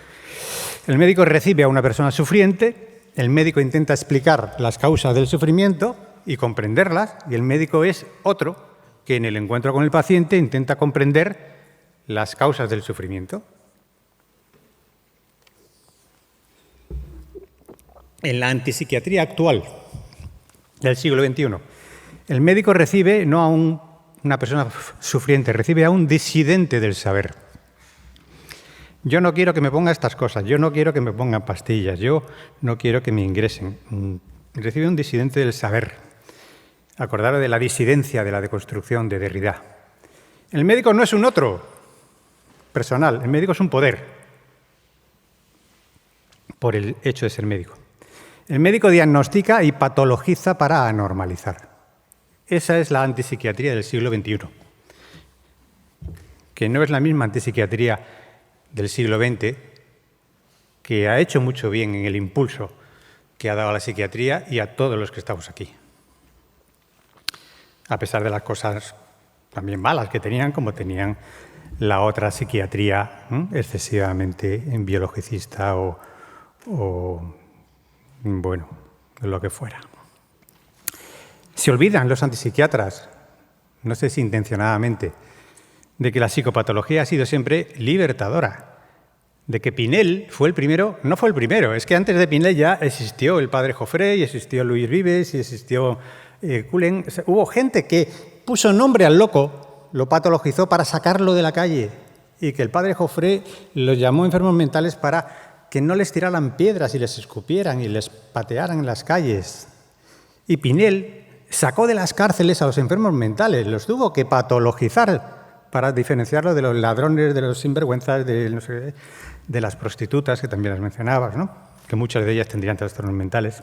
Speaker 2: el médico recibe a una persona sufriente, el médico intenta explicar las causas del sufrimiento y comprenderlas, y el médico es otro que en el encuentro con el paciente intenta comprender las causas del sufrimiento. En la antipsiquiatría actual del siglo XXI, El médico recibe no a una persona sufriente, recibe a un disidente del saber. Yo no quiero que me ponga estas cosas, yo no quiero que me pongan pastillas, yo no quiero que me ingresen. Recibe un disidente del saber. Acordaros de la disidencia de la deconstrucción de Derrida. El médico no es un otro personal, el médico es un poder por el hecho de ser médico. El médico diagnostica y patologiza para anormalizar. Esa es la antipsiquiatría del siglo XXI, que no es la misma antipsiquiatría del siglo XX, que ha hecho mucho bien en el impulso que ha dado a la psiquiatría y a todos los que estamos aquí. A pesar de las cosas también malas que tenían, como tenían la otra psiquiatría excesivamente biologicista o bueno, lo que fuera. Se olvidan los antipsiquiatras, no sé si intencionadamente, de que la psicopatología ha sido siempre libertadora, de que Pinel fue el primero, no fue el primero, es que antes de Pinel ya existió el padre Joffre, y existió Luis Vives, y existió Cullen. O sea, hubo gente que puso nombre al loco, lo patologizó para sacarlo de la calle, y que el padre Joffre los llamó enfermos mentales para que no les tiraran piedras y les escupieran y les patearan en las calles. Y Pinel sacó de las cárceles a los enfermos mentales, los tuvo que patologizar para diferenciarlo de los ladrones, de los sinvergüenzas, de las prostitutas, que también las mencionabas, ¿no? Que muchas de ellas tendrían trastornos mentales.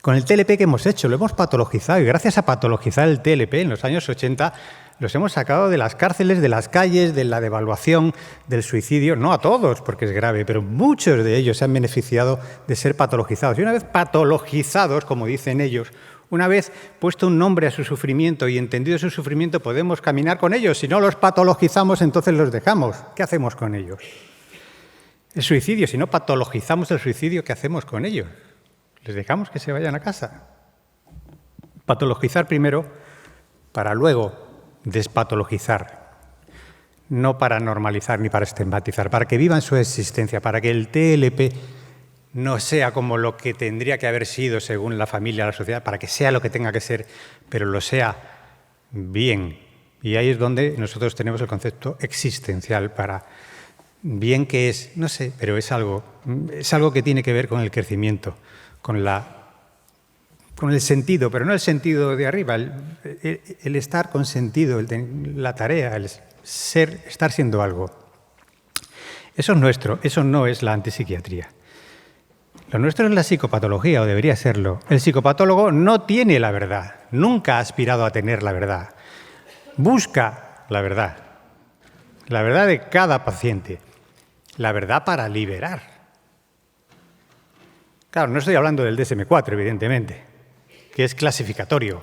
Speaker 2: Con el TLP que hemos hecho, lo hemos patologizado, y gracias a patologizar el TLP en los años 80, los hemos sacado de las cárceles, de las calles, de la devaluación, del suicidio. No a todos, porque es grave, pero muchos de ellos se han beneficiado de ser patologizados. Y una vez patologizados, como dicen ellos, una vez puesto un nombre a su sufrimiento y entendido su sufrimiento, podemos caminar con ellos. Si no los patologizamos, entonces los dejamos. ¿Qué hacemos con ellos? El suicidio, si no patologizamos el suicidio, ¿qué hacemos con ellos? ¿Les dejamos que se vayan a casa? Patologizar primero para luego despatologizar, no para normalizar ni para estigmatizar, para que vivan su existencia, para que el TLP no sea como lo que tendría que haber sido según la familia, la sociedad, para que sea lo que tenga que ser, pero lo sea bien. Y ahí es donde nosotros tenemos el concepto existencial para bien que es, no sé, pero es algo que tiene que ver con el crecimiento, con el sentido, pero no el sentido de arriba, el estar con sentido, la tarea, el ser, estar siendo algo. Eso es nuestro, eso no es la antipsiquiatría. Lo nuestro es la psicopatología, o debería serlo. El psicopatólogo no tiene la verdad, nunca ha aspirado a tener la verdad. Busca la verdad de cada paciente, la verdad para liberar. Claro, no estoy hablando del DSM-4, evidentemente, que es clasificatorio,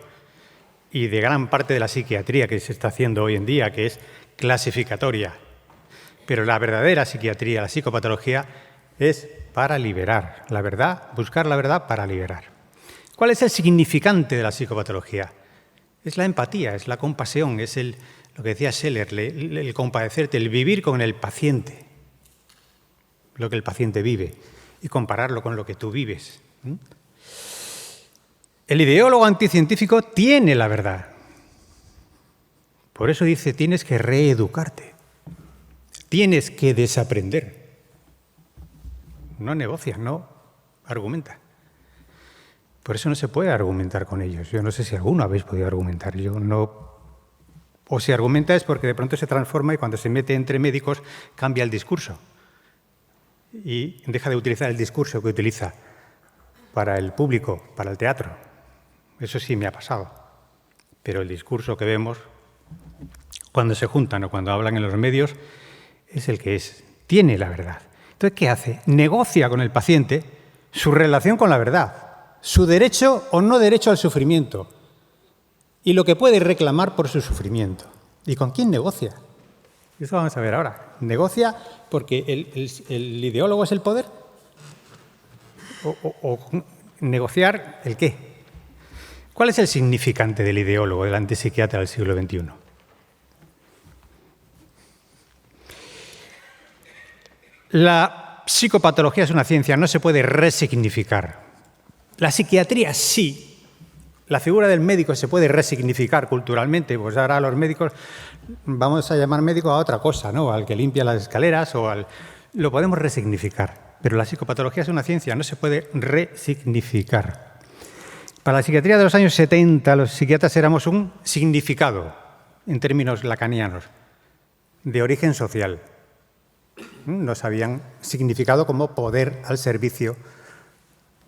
Speaker 2: y de gran parte de la psiquiatría que se está haciendo hoy en día, que es clasificatoria. Pero la verdadera psiquiatría, la psicopatología, es para liberar la verdad, buscar la verdad para liberar. ¿Cuál es el significante de la psicopatología? Es la empatía, es la compasión, es lo que decía Scheller, el compadecerte, el vivir con el paciente, lo que el paciente vive, y compararlo con lo que tú vives. El ideólogo anticientífico tiene la verdad. Por eso dice, tienes que reeducarte, tienes que desaprender. No negocia, no argumenta. Por eso no se puede argumentar con ellos. Yo no sé si alguno habéis podido argumentar. Yo no. O si argumenta es porque de pronto se transforma y cuando se mete entre médicos cambia el discurso. Y deja de utilizar el discurso que utiliza para el público, para el teatro. Eso sí me ha pasado. Pero el discurso que vemos cuando se juntan o cuando hablan en los medios es el que es. Tiene la verdad. Entonces, ¿qué hace? Negocia con el paciente su relación con la verdad, su derecho o no derecho al sufrimiento y lo que puede reclamar por su sufrimiento. ¿Y con quién negocia? Eso vamos a ver ahora. ¿Negocia porque el ideólogo es el poder? ¿O negociar el qué? ¿Cuál es el significante del ideólogo, del antipsiquiatra del siglo XXI? La psicopatología es una ciencia, no se puede resignificar. La psiquiatría sí. La figura del médico se puede resignificar culturalmente, pues ahora a los médicos vamos a llamar médico a otra cosa, ¿no? Al que limpia las escaleras o al... Lo podemos resignificar, pero la psicopatología es una ciencia, no se puede resignificar. Para la psiquiatría de los años 70, los psiquiatras éramos un significado, en términos lacanianos, de origen social. Nos habían significado como poder al servicio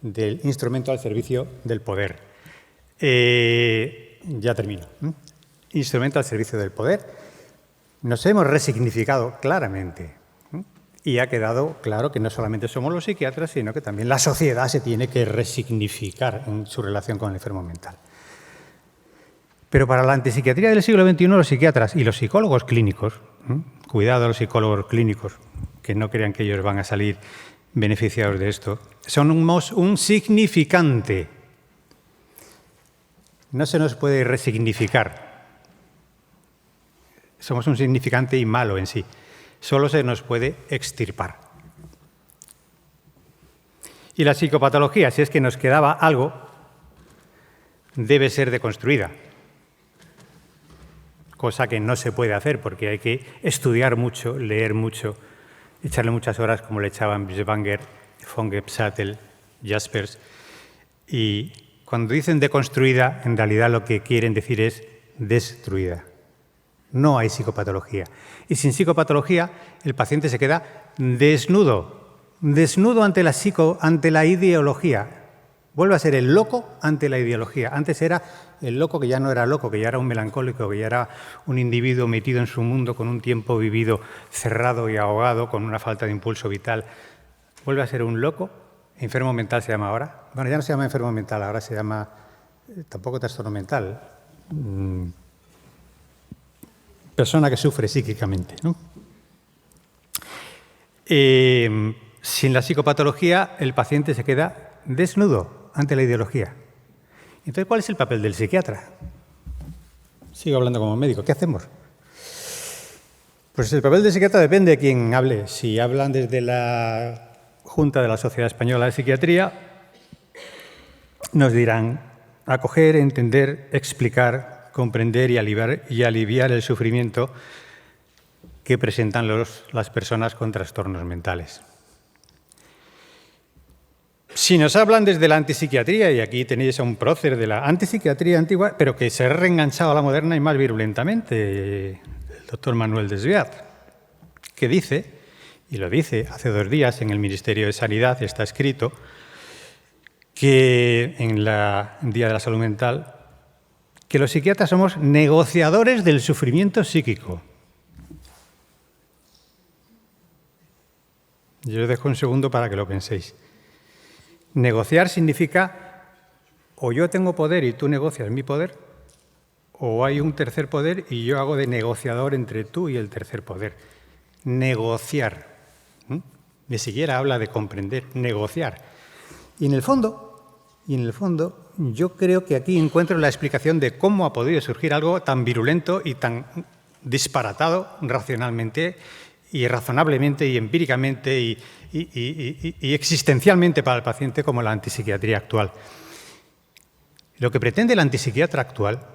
Speaker 2: del instrumento al servicio del poder. Ya termino. Instrumento al servicio del poder. Nos hemos resignificado claramente. Y ha quedado claro que no solamente somos los psiquiatras, sino que también la sociedad se tiene que resignificar en su relación con el enfermo mental. Pero para la antipsiquiatría del siglo XXI, los psiquiatras y los psicólogos clínicos, cuidado a los psicólogos clínicos, que no crean que ellos van a salir beneficiados de esto, somos un significante. No se nos puede resignificar. Somos un significante y malo en sí. Solo se nos puede extirpar. Y la psicopatología, si es que nos quedaba algo, debe ser deconstruida. Cosa que no se puede hacer porque hay que estudiar mucho, leer mucho, echarle muchas horas como le echaban Bieswanger, Funke, Psatel, Jaspers. Y cuando dicen deconstruida, en realidad lo que quieren decir es destruida. No hay psicopatología. Y sin psicopatología, el paciente se queda desnudo. Desnudo ante la ideología. Vuelve a ser el loco ante la ideología. Antes era el loco que ya no era loco, que ya era un melancólico, que ya era un individuo metido en su mundo con un tiempo vivido cerrado y ahogado, con una falta de impulso vital. Vuelve a ser un loco. Enfermo mental se llama ahora. Bueno, ya no se llama enfermo mental, ahora se llama tampoco trastorno mental. Persona que sufre psíquicamente, ¿no? Sin la psicopatología, el paciente se queda desnudo ante la ideología. Entonces, ¿cuál es el papel del psiquiatra? Sigo hablando como médico. ¿Qué hacemos? Pues el papel del psiquiatra depende de quién hable. Si hablan desde la Junta de la Sociedad Española de Psiquiatría, nos dirán acoger, entender, explicar, comprender y aliviar el sufrimiento que presentan las personas con trastornos mentales. Si nos hablan desde la antipsiquiatría, y aquí tenéis a un prócer de la antipsiquiatría antigua, pero que se ha reenganchado a la moderna y más virulentamente, el doctor Manuel Desviat, que dice, y lo dice hace 2 días en el Ministerio de Sanidad, está escrito, que en el Día de la Salud Mental, que los psiquiatras somos negociadores del sufrimiento psíquico. Yo os dejo un segundo para que lo penséis. Negociar significa o yo tengo poder y tú negocias mi poder, o hay un tercer poder y yo hago de negociador entre tú y el tercer poder. Negociar. Ni siquiera habla de comprender, negociar. Y en el fondo, yo creo que aquí encuentro la explicación de cómo ha podido surgir algo tan virulento y tan disparatado racionalmente y razonablemente y empíricamente y existencialmente para el paciente como la antipsiquiatría actual. Lo que pretende el antipsiquiatra actual,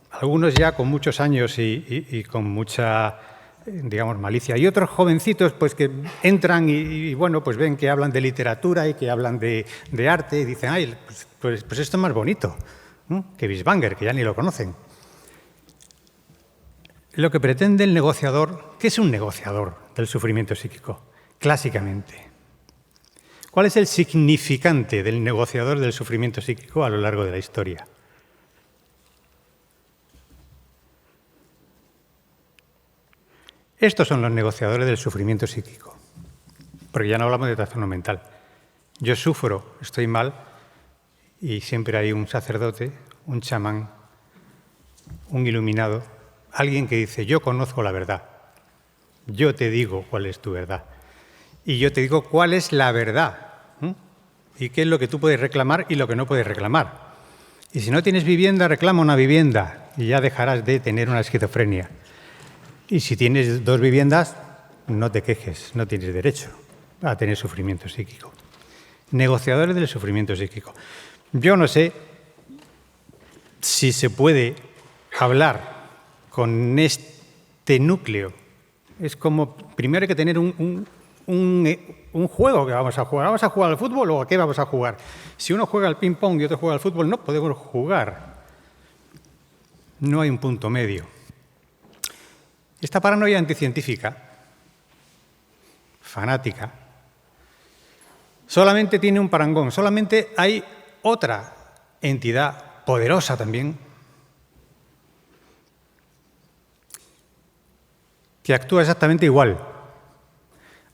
Speaker 2: algunos ya con muchos años y con mucha, digamos, malicia, y otros jovencitos pues que entran y bueno, pues ven que hablan de literatura y que hablan de arte y dicen, ay, pues esto es más bonito, ¿no?, que Bieswanger, que ya ni lo conocen. Lo que pretende el negociador, ¿qué es un negociador del sufrimiento psíquico? Clásicamente, ¿cuál es el significante del negociador del sufrimiento psíquico a lo largo de la historia? Estos son los negociadores del sufrimiento psíquico, porque ya no hablamos de trastorno mental. Yo sufro, estoy mal, y siempre hay un sacerdote, un chamán, un iluminado, alguien que dice, yo conozco la verdad, yo te digo cuál es tu verdad, y yo te digo cuál es la verdad, y qué es lo que tú puedes reclamar y lo que no puedes reclamar. Y si no tienes vivienda, reclama una vivienda, y ya dejarás de tener una esquizofrenia. Y si tienes 2 viviendas, no te quejes, no tienes derecho a tener sufrimiento psíquico. Negociadores del sufrimiento psíquico. Yo no sé si se puede hablar con este núcleo. Es como, primero hay que tener un juego que vamos a jugar. ¿Vamos a jugar al fútbol o a qué vamos a jugar? Si uno juega al ping-pong y otro juega al fútbol, no podemos jugar. No hay un punto medio. Esta paranoia anticientífica, fanática, solamente tiene un parangón, solamente hay otra entidad poderosa también que actúa exactamente igual,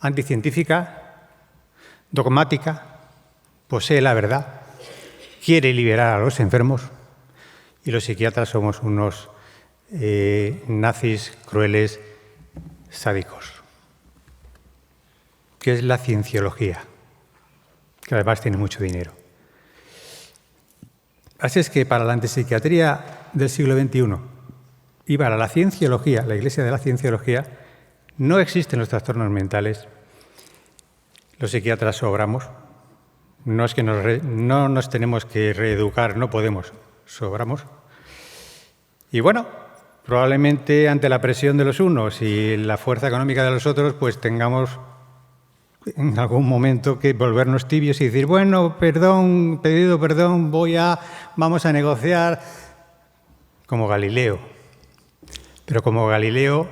Speaker 2: anticientífica, dogmática, posee la verdad, quiere liberar a los enfermos y los psiquiatras somos unos nazis crueles, sádicos, que es la cienciología, que además tiene mucho dinero. Así es que para la antipsiquiatría del siglo XXI y para la cienciología, la Iglesia de la Cienciología, no existen los trastornos mentales. Los psiquiatras sobramos. No es que no nos tenemos que reeducar, no podemos, sobramos. Y bueno, probablemente ante la presión de los unos y la fuerza económica de los otros, pues tengamos en algún momento que volvernos tibios y decir, bueno, perdón, pedido perdón, vamos a negociar, como Galileo. Pero como Galileo,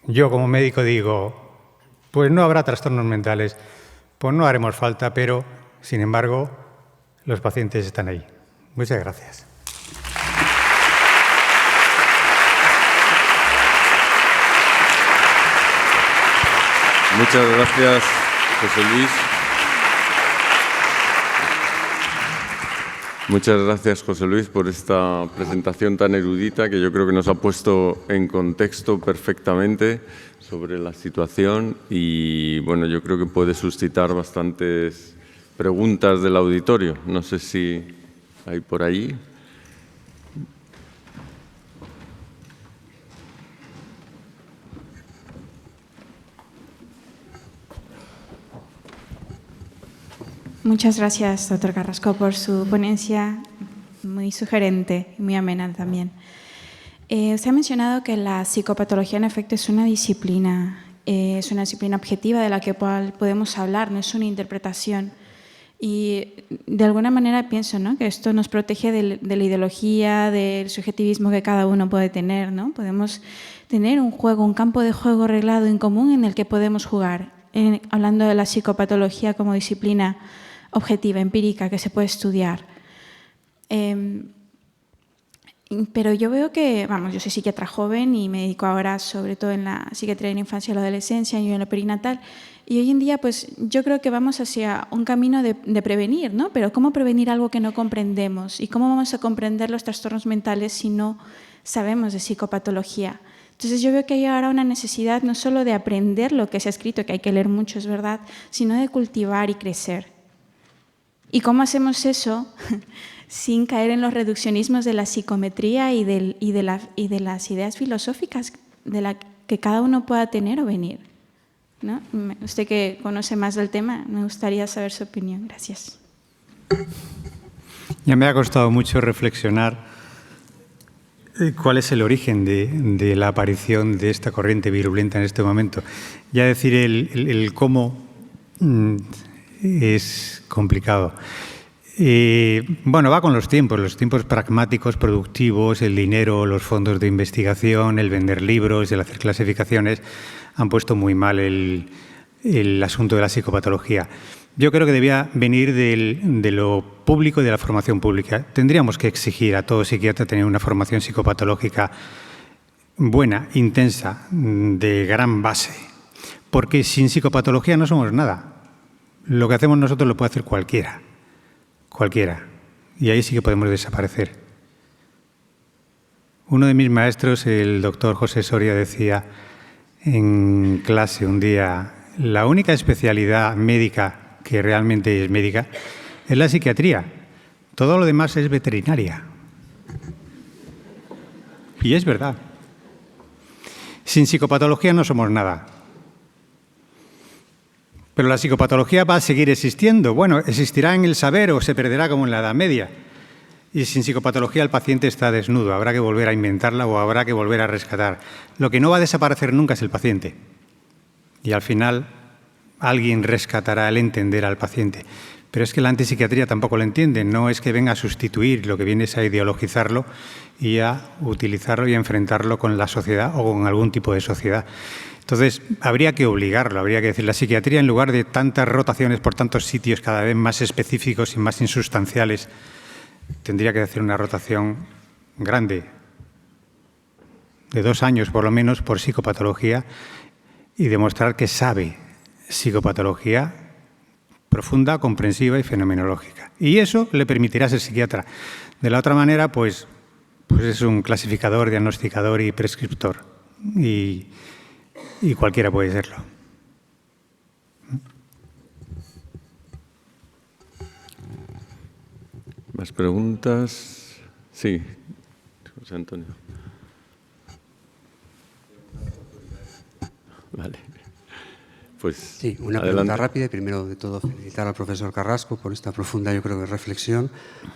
Speaker 2: yo como médico digo, pues no habrá trastornos mentales, pues no haremos falta, pero, sin embargo, los pacientes están ahí. Muchas gracias.
Speaker 1: Muchas gracias, José Luis. Muchas gracias, José Luis, por esta presentación tan erudita que yo creo que nos ha puesto en contexto perfectamente sobre la situación y, bueno, yo creo que puede suscitar bastantes preguntas del auditorio. No sé si hay por ahí.
Speaker 3: Muchas gracias, doctor Carrasco, por su ponencia muy sugerente y muy amena también. Usted ha mencionado que la psicopatología, en efecto, es una disciplina objetiva de la que podemos hablar, no es una interpretación. Y de alguna manera pienso, ¿no?, que esto nos protege de la ideología, del subjetivismo que cada uno puede tener, ¿no? Podemos tener un juego, un campo de juego reglado en común en el que podemos jugar, hablando de la psicopatología como disciplina objetiva, empírica, que se puede estudiar. Pero yo veo que, yo soy psiquiatra joven y me dedico ahora sobre todo en la psiquiatría de la infancia y la adolescencia y en lo perinatal. Y hoy en día, pues yo creo que vamos hacia un camino de prevenir, ¿no? Pero ¿cómo prevenir algo que no comprendemos? ¿Y cómo vamos a comprender los trastornos mentales si no sabemos de psicopatología? Entonces yo veo que hay ahora una necesidad no solo de aprender lo que se ha escrito, que hay que leer mucho, es verdad, sino de cultivar y crecer. ¿Y cómo hacemos eso sin caer en los reduccionismos de la psicometría y de las ideas filosóficas de la que cada uno pueda tener o venir? ¿No? Usted que conoce más del tema, me gustaría saber su opinión. Gracias.
Speaker 2: Ya me ha costado mucho reflexionar cuál es el origen de la aparición de esta corriente virulenta en este momento. Ya decir el cómo es complicado. Va con los tiempos pragmáticos, productivos, el dinero, los fondos de investigación, el vender libros, el hacer clasificaciones, han puesto muy mal el asunto de la psicopatología. Yo creo que debía venir de lo público y de la formación pública. Tendríamos que exigir a todo psiquiatra tener una formación psicopatológica buena, intensa, de gran base, porque sin psicopatología no somos nada. Lo que hacemos nosotros lo puede hacer cualquiera, y ahí sí que podemos desaparecer. Uno de mis maestros, el doctor José Soria, decía en clase un día, la única especialidad médica que realmente es médica es la psiquiatría, todo lo demás es veterinaria. Y es verdad. Sin psicopatología no somos nada. Pero la psicopatología va a seguir existiendo. Bueno, existirá en el saber o se perderá como en la Edad Media. Y sin psicopatología el paciente está desnudo, habrá que volver a inventarla o habrá que volver a rescatar. Lo que no va a desaparecer nunca es el paciente. Y al final alguien rescatará el entender al paciente. Pero es que la antipsiquiatría tampoco lo entiende, no es que venga a sustituir, lo que viene es a ideologizarlo y a utilizarlo y a enfrentarlo con la sociedad o con algún tipo de sociedad. Entonces, habría que obligarlo, habría que decir, la psiquiatría en lugar de tantas rotaciones por tantos sitios cada vez más específicos y más insustanciales, tendría que hacer una rotación grande, de 2 años por lo menos, por psicopatología y demostrar que sabe psicopatología profunda, comprensiva y fenomenológica. Y eso le permitirá ser psiquiatra. De la otra manera, pues es un clasificador, diagnosticador y prescriptor. Y cualquiera puede serlo.
Speaker 1: ¿Más preguntas? Sí, José Antonio. Vale. Pues,
Speaker 4: sí, una
Speaker 1: adelante.
Speaker 4: Pregunta rápida. Primero de todo, felicitar al profesor Carrasco por esta profunda, yo creo que reflexión.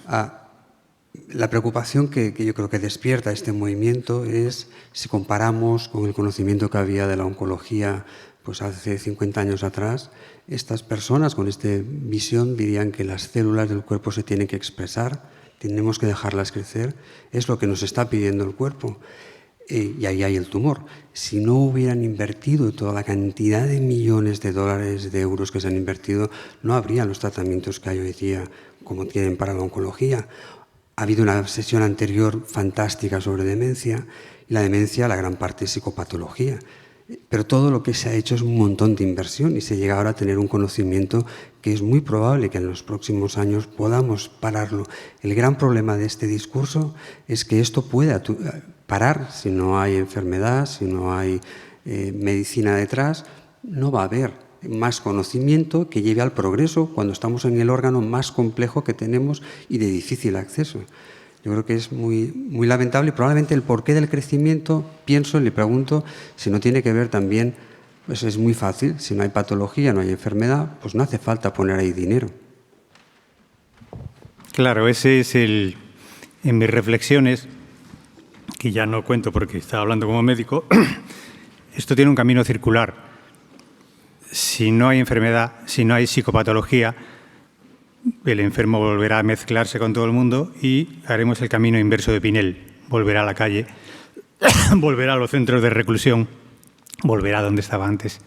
Speaker 4: La preocupación que yo creo que despierta este movimiento es si comparamos con el conocimiento que había de la oncología pues hace 50 años atrás, estas personas con esta visión dirían que las células del cuerpo se tienen que expresar, tenemos que dejarlas crecer, es lo que nos está pidiendo el cuerpo. Y ahí hay el tumor. Si no hubieran invertido toda la cantidad de millones de dólares, de euros que se han invertido, no habría los tratamientos que hay hoy día como tienen para la oncología. Ha habido una sesión anterior fantástica sobre demencia, y la demencia, la gran parte es psicopatología. Pero todo lo que se ha hecho es un montón de inversión y se llega ahora a tener un conocimiento que es muy probable que en los próximos años podamos pararlo. El gran problema de este discurso es que esto pueda parar si no hay enfermedad, si no hay medicina detrás, no va a haber más conocimiento que lleve al progreso cuando estamos en el órgano más complejo que tenemos y de difícil acceso. Yo creo que es muy, muy lamentable y probablemente el porqué del crecimiento, pienso y le pregunto si no tiene que ver también, pues es muy fácil, si no hay patología, no hay enfermedad, pues no hace falta poner ahí dinero.
Speaker 2: Claro, ese es en mis reflexiones, que ya no cuento porque estaba hablando como médico, esto tiene un camino circular. Si no hay enfermedad, si no hay psicopatología, el enfermo volverá a mezclarse con todo el mundo y haremos el camino inverso de Pinel. Volverá a la calle, volverá a los centros de reclusión, volverá a donde estaba antes.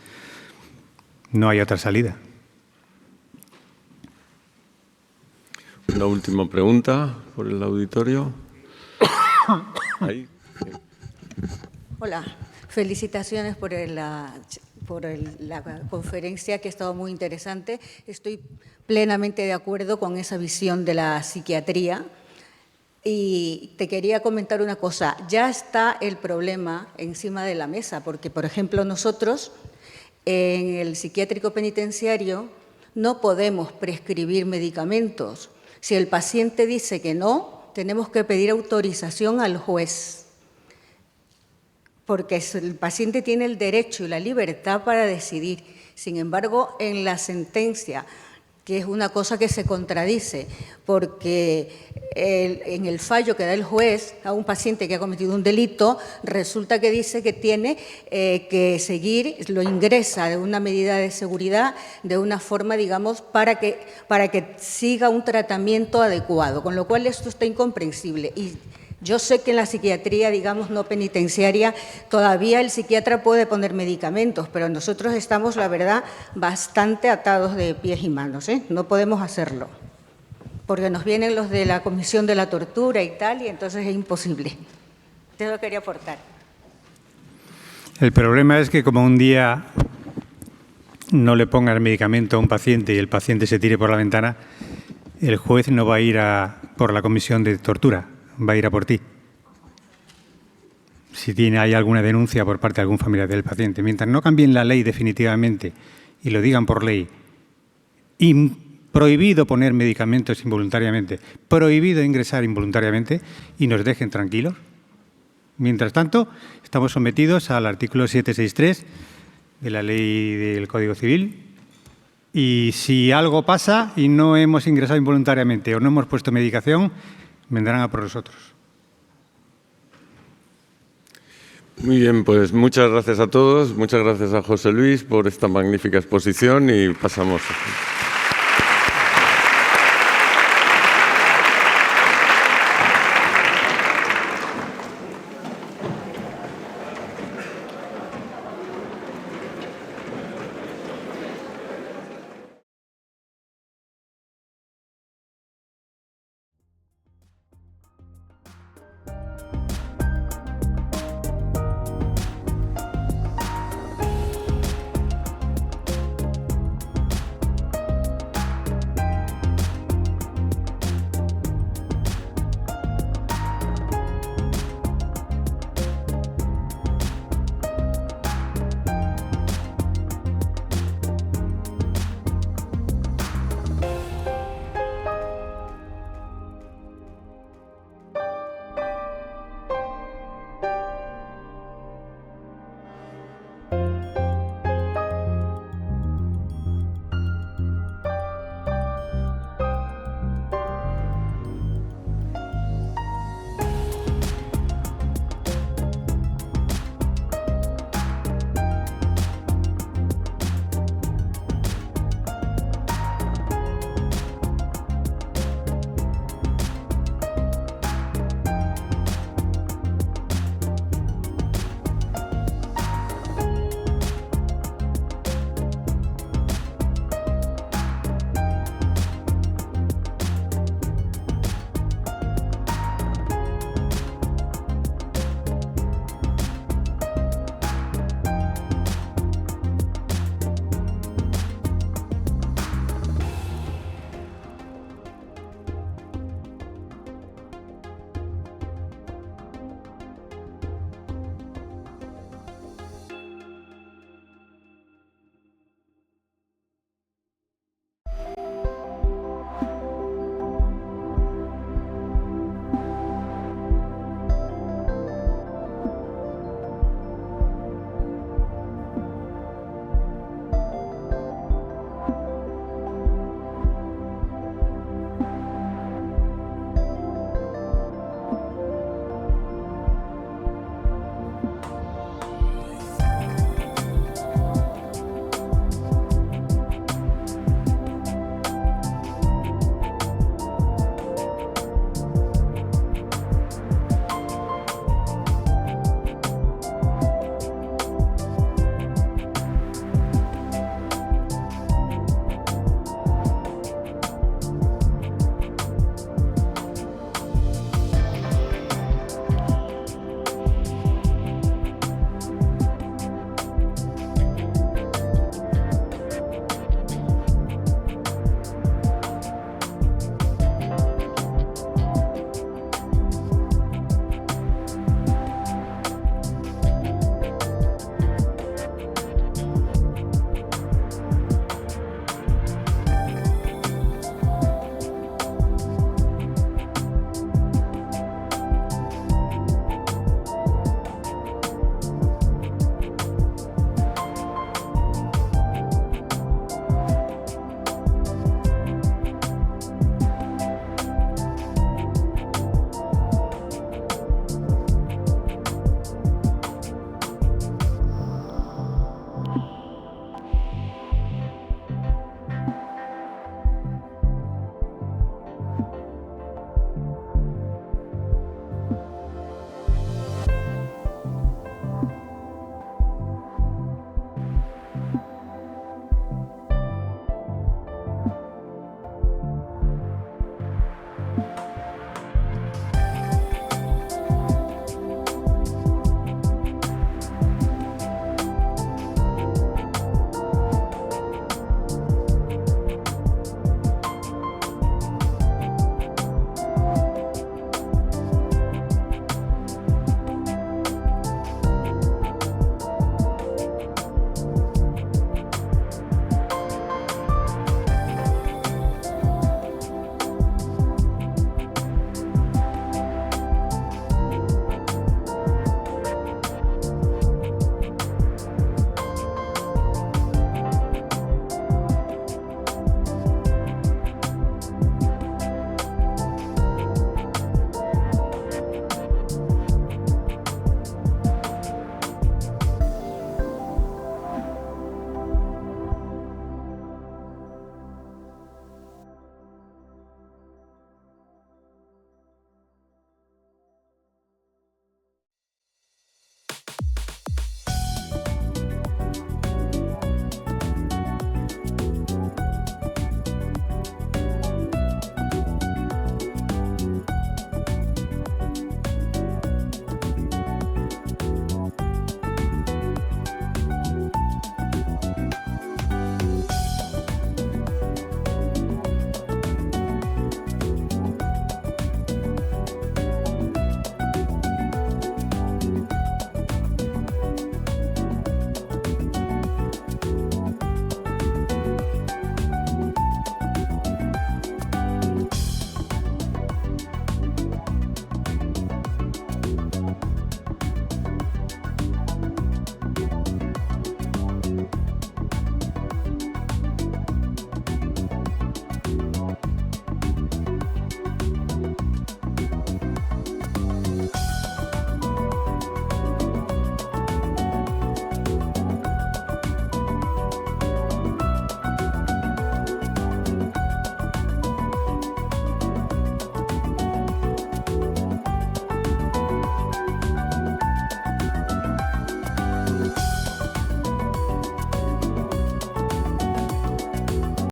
Speaker 2: No hay otra salida.
Speaker 1: Una última pregunta por el auditorio. Ahí.
Speaker 5: Hola, felicitaciones por la conferencia, que ha estado muy interesante. Estoy plenamente de acuerdo con esa visión de la psiquiatría. Y te quería comentar una cosa. Ya está el problema encima de la mesa, porque, por ejemplo, nosotros en el psiquiátrico penitenciario no podemos prescribir medicamentos. Si el paciente dice que no, tenemos que pedir autorización al juez, porque el paciente tiene el derecho y la libertad para decidir. Sin embargo, en la sentencia, que es una cosa que se contradice, porque en el fallo que da el juez a un paciente que ha cometido un delito, resulta que dice que tiene que seguir, lo ingresa de una medida de seguridad, de una forma, digamos, para que siga un tratamiento adecuado, con lo cual esto está incomprensible. Y yo sé que en la psiquiatría, digamos, no penitenciaria, todavía el psiquiatra puede poner medicamentos, pero nosotros estamos, la verdad, bastante atados de pies y manos, ¿eh? No podemos hacerlo, porque nos vienen los de la Comisión de la Tortura y tal, y entonces es imposible. Te lo quería aportar.
Speaker 2: El problema es que como un día no le ponga el medicamento a un paciente y el paciente se tire por la ventana, el juez no va a ir por la Comisión de Tortura, va a ir a por ti. Si hay alguna denuncia por parte de algún familiar del paciente. Mientras no cambien la ley definitivamente y lo digan por ley, y prohibido poner medicamentos involuntariamente, prohibido ingresar involuntariamente y nos dejen tranquilos. Mientras tanto, estamos sometidos al artículo 763 de la Ley del Código Civil y si algo pasa y no hemos ingresado involuntariamente o no hemos puesto medicación, vendrán a por nosotros.
Speaker 1: Muy bien, pues muchas gracias a todos, muchas gracias a José Luis por esta magnífica exposición y pasamos.